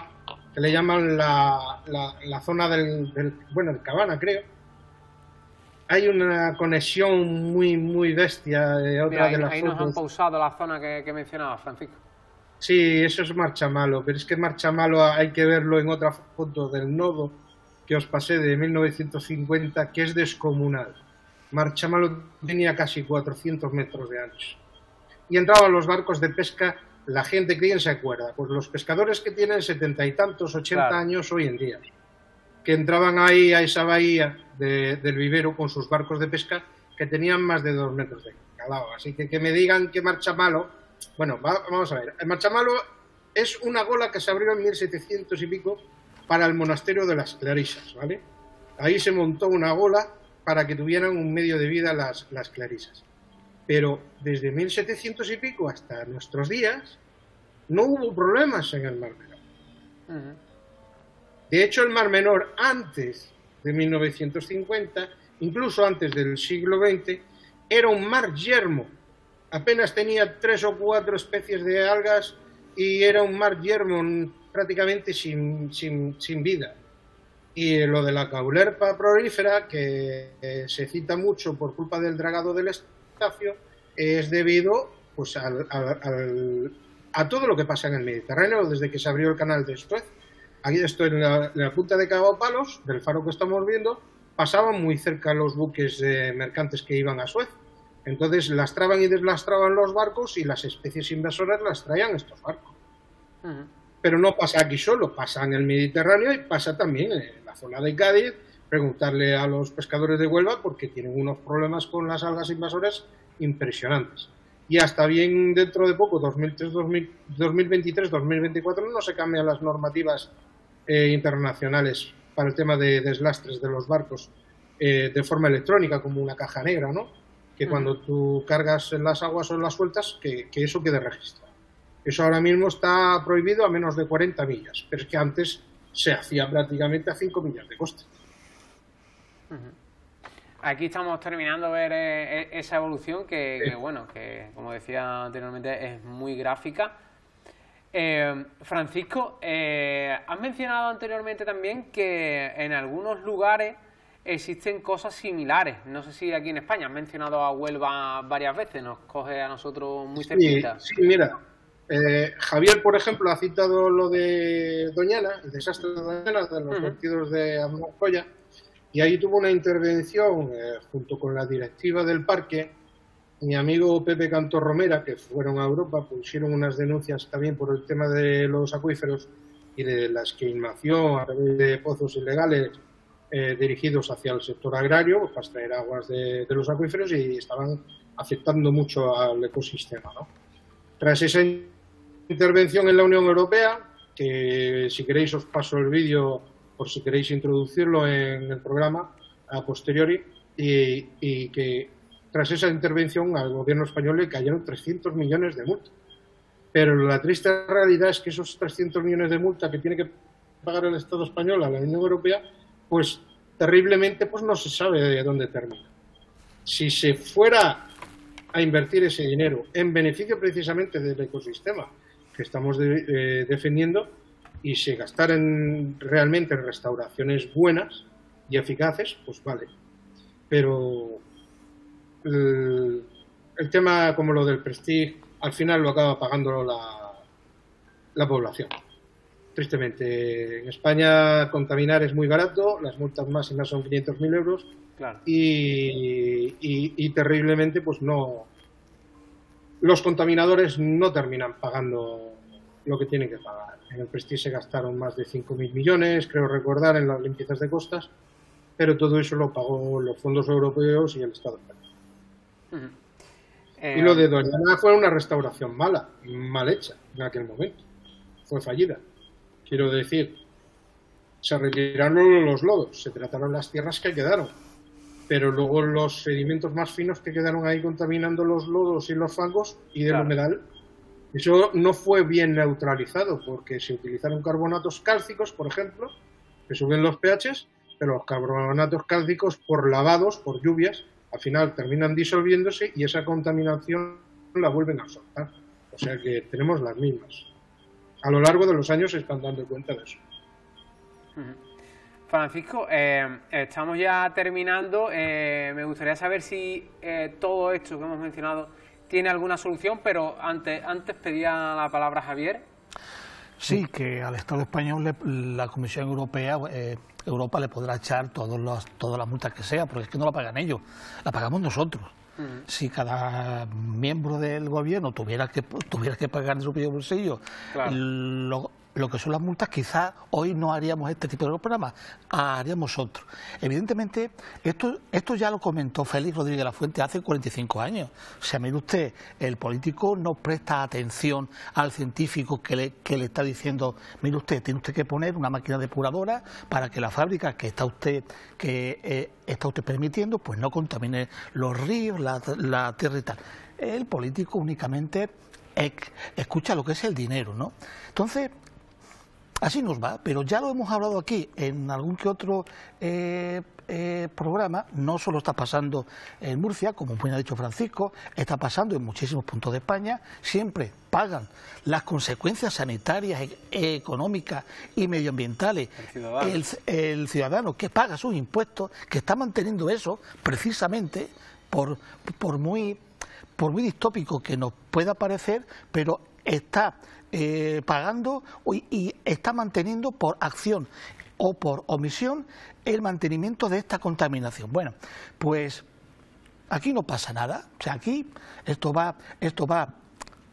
que le llaman la zona del Cabana, creo. Hay una conexión muy bestia de otra. Mira, de las ahí fotos. Nos han pausado la zona que mencionaba Francisco. Sí, eso es Marchamalo, pero es que Marchamalo hay que verlo en otra foto del nodo que os pasé de 1950, que es descomunal. Marchamalo tenía casi 400 metros de ancho. Y entraban los barcos de pesca, la gente, ¿quién se acuerda? Pues los pescadores que tienen 70 y tantos, 80 años hoy en día, que entraban ahí a esa bahía del vivero con sus barcos de pesca que tenían más de 2 metros de calado. Así que me digan que Marchamalo, bueno, vamos a ver, el Marchamalo es una gola que se abrió en 1700 y pico para el monasterio de las Clarisas, ¿vale? Ahí se montó una gola para que tuvieran un medio de vida las clarisas. Pero desde 1700 y pico hasta nuestros días no hubo problemas en el Mar Menor. De hecho, el Mar Menor antes de 1950, incluso antes del siglo XX, era un mar yermo. Apenas tenía 3 o 4 especies de algas y era un mar yermo prácticamente sin vida. Y lo de la caulerpa prolífera, que se cita mucho por culpa del dragado del Estafio, es debido pues a todo lo que pasa en el Mediterráneo desde que se abrió el canal de Suez. Aquí estoy en la punta de Cabo Palos, del faro que estamos viendo, pasaban muy cerca los buques mercantes que iban a Suez. Entonces lastraban y deslastraban los barcos y las especies invasoras las traían estos barcos. Pero no pasa aquí solo, pasa en el Mediterráneo y pasa también en la zona de Cádiz. Preguntarle a los pescadores de Huelva porque tienen unos problemas con las algas invasoras impresionantes. Y hasta bien dentro de poco, 2023, 2024, no se cambian las normativas internacionales para el tema de deslastres de los barcos de forma electrónica, como una caja negra, ¿no? Que cuando tú cargas en las aguas o en las sueltas, que eso quede registrado. Eso ahora mismo está prohibido a menos de 40 millas, pero es que antes se hacía prácticamente a 5 millas de costa. Aquí estamos terminando de ver esa evolución que, bueno, que como decía anteriormente es muy gráfica. Francisco, has mencionado anteriormente también que en algunos lugares existen cosas similares. No sé si aquí en España has mencionado a Huelva varias veces, nos coge a nosotros muy cerquita. Sí, mira, Javier, por ejemplo, ha citado lo de Doñana, el desastre de Doñana, de los vertidos de Amocoya, y ahí tuvo una intervención junto con la directiva del parque. Mi amigo Pepe Cantor Romera, que fueron a Europa, pusieron unas denuncias también por el tema de los acuíferos y de la esquilmación a través de pozos ilegales dirigidos hacia el sector agrario para extraer aguas de los acuíferos, y estaban afectando mucho al ecosistema, ¿no? Tras esa intervención en la Unión Europea, que si queréis os paso el vídeo por si queréis introducirlo en el programa a posteriori, y que tras esa intervención al gobierno español le cayeron 300 millones de multa. Pero la triste realidad es que esos 300 millones de multa que tiene que pagar el Estado español a la Unión Europea, pues terriblemente pues no se sabe de dónde termina. Si se fuera a invertir ese dinero en beneficio precisamente del ecosistema que estamos defendiendo, y se gastara realmente en restauraciones buenas y eficaces, pues vale. Pero el tema como lo del Prestige al final lo acaba pagando la población. Tristemente, en España contaminar es muy barato, las multas máximas son 500.000 euros, claro. y terriblemente pues no, los contaminadores no terminan pagando lo que tienen que pagar. En el Prestige se gastaron más de 5.000 millones, creo recordar, en las limpiezas de costas, pero todo eso lo pagó los fondos europeos y el Estado español. Y lo de Doñana fue una restauración mal hecha en aquel momento. Fue fallida. Quiero decir, se retiraron los lodos, se trataron las tierras que quedaron, pero luego los sedimentos más finos que quedaron ahí contaminando los lodos y los fangos y del humedal, eso no fue bien neutralizado, porque se utilizaron carbonatos cálcicos, por ejemplo, que suben los pHs, pero los carbonatos cálcicos, por lavados, por lluvias, al final terminan disolviéndose y esa contaminación la vuelven a soltar. O sea que tenemos las mismas. A lo largo de los años se están dando cuenta de eso. Francisco, estamos ya terminando. Me gustaría saber si todo esto que hemos mencionado tiene alguna solución, pero antes pedía la palabra Javier. Sí, que al Estado español la Comisión Europea, Europa le podrá echar todas las multas que sea, porque es que no la pagan ellos, la pagamos nosotros. Si cada miembro del gobierno tuviera que pagar de su propio bolsillo, claro, lo que son las multas, quizás hoy no haríamos este tipo de programas, haríamos otro. Evidentemente, esto ya lo comentó Félix Rodríguez de la Fuente hace 45 años. O sea, mire usted, el político no presta atención al científico que le está diciendo, mire usted, tiene usted que poner una máquina depuradora para que la fábrica que está usted permitiendo, pues no contamine los ríos, la tierra y tal. El político únicamente escucha lo que es el dinero, ¿no? Entonces, así nos va, pero ya lo hemos hablado aquí en algún que otro programa. No solo está pasando en Murcia, como bien ha dicho Francisco, está pasando en muchísimos puntos de España. Siempre pagan las consecuencias sanitarias, económicas y medioambientales el ciudadano que paga sus impuestos, que está manteniendo eso precisamente por muy distópico que nos pueda parecer, pero está pagando y está manteniendo por acción o por omisión el mantenimiento de esta contaminación. Bueno, pues aquí no pasa nada, o sea, aquí esto va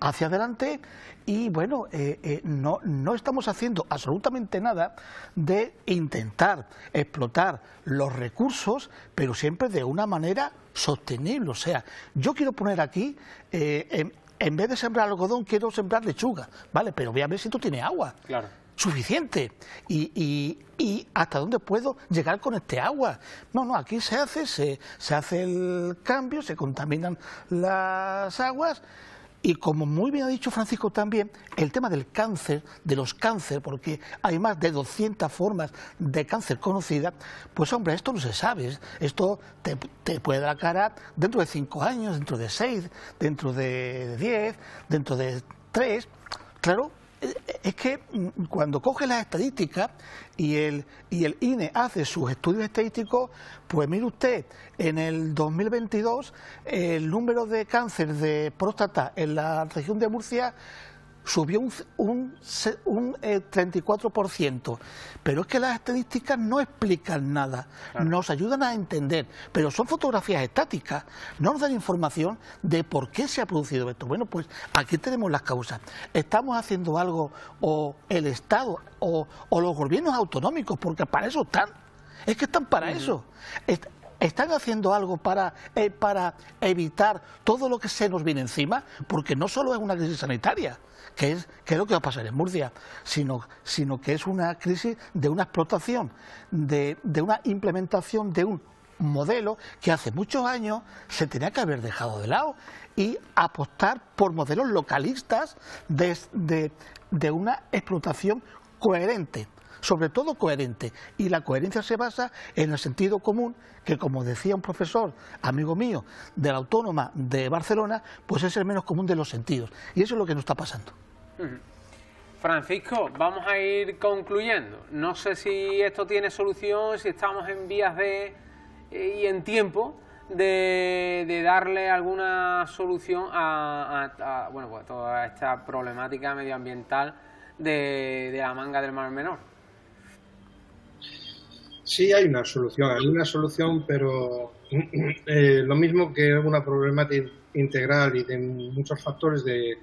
hacia adelante y bueno, no estamos haciendo absolutamente nada de intentar explotar los recursos, pero siempre de una manera sostenible. O sea, yo quiero poner aquí, en vez de sembrar algodón, quiero sembrar lechuga, ¿vale? Pero voy a ver si tú tienes agua. Claro. Suficiente. Y hasta dónde puedo llegar con este agua. No, aquí se hace el cambio, se contaminan las aguas Y como muy bien ha dicho Francisco también, el tema del cáncer, de los cánceres, porque hay más de 200 formas de cáncer conocidas, pues hombre, esto no se sabe. Esto te puede dar cara dentro de 5 años, dentro de 6, dentro de 10, dentro de 3. Claro, es que cuando coge las estadísticas y el INE hace sus estudios estadísticos, pues mire usted, en el 2022 el número de cáncer de próstata en la región de Murcia subió un 34%, pero es que las estadísticas no explican nada, claro, nos ayudan a entender, pero son fotografías estáticas, no nos dan información de por qué se ha producido esto. Bueno, pues aquí tenemos las causas. ¿Estamos haciendo algo, o el Estado, o los gobiernos autonómicos, porque para eso están? Es que están para eso. ¿Están haciendo algo para evitar todo lo que se nos viene encima? Porque no solo es una crisis sanitaria, que es lo que va a pasar en Murcia, sino que es una crisis de una explotación, de una implementación de un modelo que hace muchos años se tenía que haber dejado de lado y apostar por modelos localistas de una explotación coherente. Sobre todo coherente, y la coherencia se basa en el sentido común, que como decía un profesor, amigo mío, de la Autónoma de Barcelona, pues es el menos común de los sentidos, y eso es lo que nos está pasando. Francisco, vamos a ir concluyendo. No sé si esto tiene solución, si estamos en vías y en tiempo de darle alguna solución bueno, pues toda esta problemática medioambiental de la Manga del Mar Menor. Sí, hay una solución, pero lo mismo que una problemática integral y de muchos factores de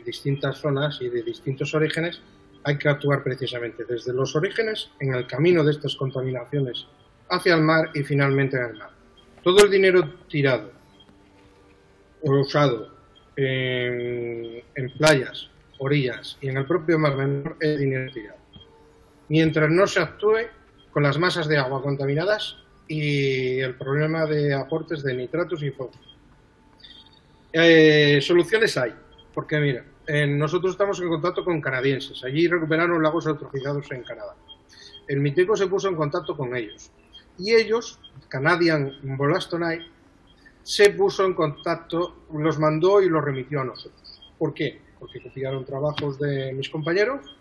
distintas zonas y de distintos orígenes, hay que actuar precisamente desde los orígenes en el camino de estas contaminaciones hacia el mar y finalmente en el mar. Todo el dinero tirado o usado en playas, orillas y en el propio Mar Menor es dinero tirado. Mientras no se actúe con las masas de agua contaminadas y el problema de aportes de nitratos y fuego. Soluciones hay, porque mira, nosotros estamos en contacto con canadienses, allí recuperaron lagos eutrofizados en Canadá. El MITECO se puso en contacto con ellos y ellos, Canadian Wollastonite, se puso en contacto, los mandó y los remitió a nosotros. ¿Por qué? Porque copiaron trabajos de mis compañeros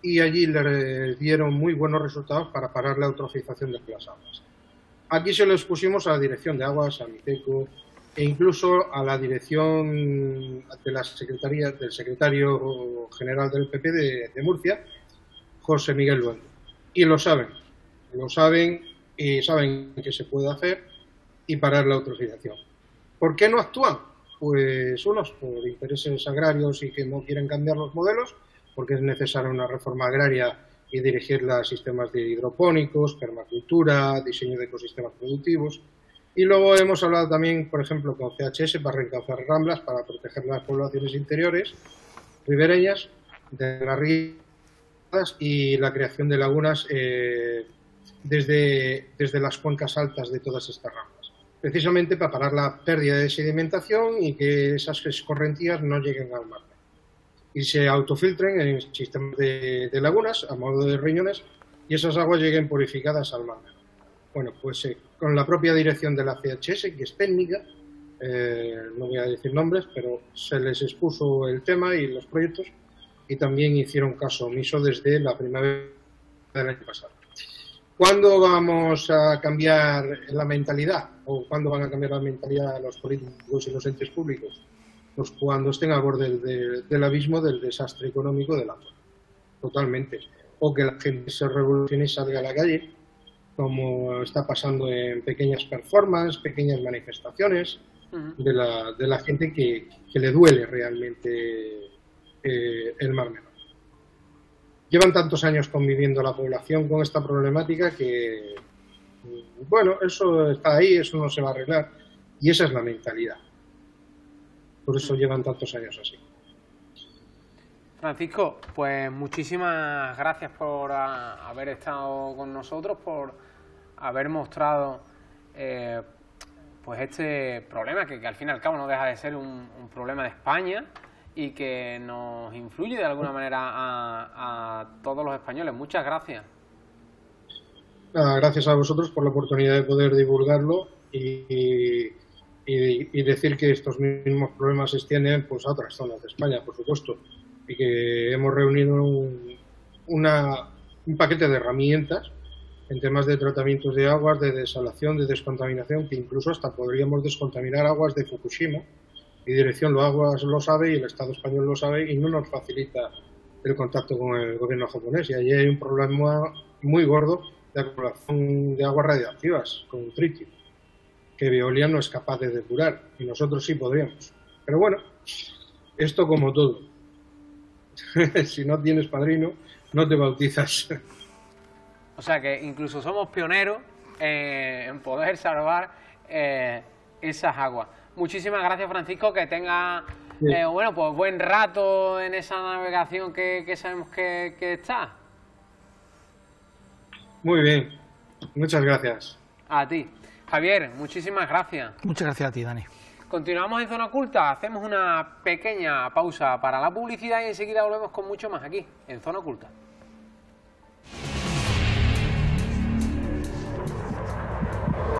y allí le dieron muy buenos resultados para parar la eutrofización de las aguas. Aquí se los pusimos a la Dirección de Aguas, a MITECO e incluso a la dirección de la Secretaría del Secretario General del PP de Murcia, José Miguel Luengo. Y lo saben y saben que se puede hacer y parar la eutrofización. ¿Por qué no actúan? Pues unos por intereses agrarios y que no quieren cambiar los modelos, porque es necesaria una reforma agraria y dirigirla a sistemas de hidropónicos, permacultura, diseño de ecosistemas productivos. Y luego hemos hablado también, por ejemplo, con CHS para reencauzar ramblas, para proteger las poblaciones interiores, ribereñas, de las rías y la creación de lagunas desde las cuencas altas de todas estas ramblas. Precisamente para parar la pérdida de sedimentación y que esas escorrentías no lleguen al mar y se autofiltren en sistemas de lagunas a modo de riñones y esas aguas lleguen purificadas al mar. Bueno, pues con la propia dirección de la CHS, que es técnica, no voy a decir nombres, pero se les expuso el tema y los proyectos y también hicieron caso omiso desde la primavera del año pasado. ¿Cuándo vamos a cambiar la mentalidad? ¿O cuándo van a cambiar la mentalidad los políticos y los entes públicos? Pues cuando estén al borde del abismo del desastre económico de la zona. Totalmente. O que la gente se revolucione y salga a la calle, como está pasando en pequeñas performances, pequeñas manifestaciones de la gente que le duele realmente el Mar Menor. Llevan tantos años conviviendo la población con esta problemática que, bueno, eso está ahí, eso no se va a arreglar y esa es la mentalidad. Por eso llevan tantos años así. Francisco, pues muchísimas gracias por haber estado con nosotros, por haber mostrado pues este problema que al fin y al cabo no deja de ser un problema de España y que nos influye de alguna manera a todos los españoles. Muchas gracias. Nada, gracias a vosotros por la oportunidad de poder divulgarlo y decir que estos mismos problemas se extienden pues a otras zonas de España, por supuesto, y que hemos reunido un paquete de herramientas en temas de tratamientos de aguas, de desalación, de descontaminación, que incluso hasta podríamos descontaminar aguas de Fukushima, y Dirección de Aguas lo sabe y el Estado español lo sabe y no nos facilita el contacto con el gobierno japonés, y allí hay un problema muy gordo de acumulación de aguas radiactivas con tritio, que Veolia no es capaz de depurar, y nosotros sí podríamos. Pero bueno, esto como todo. Si no tienes padrino, no te bautizas. O sea que incluso somos pioneros en poder salvar esas aguas. Muchísimas gracias, Francisco, que tenga bueno, pues buen rato en esa navegación que sabemos que está. Muy bien, muchas gracias. A ti. Javier, muchísimas gracias. Muchas gracias a ti, Dani. Continuamos en Zona Oculta, hacemos una pequeña pausa para la publicidad y enseguida volvemos con mucho más aquí, en Zona Oculta.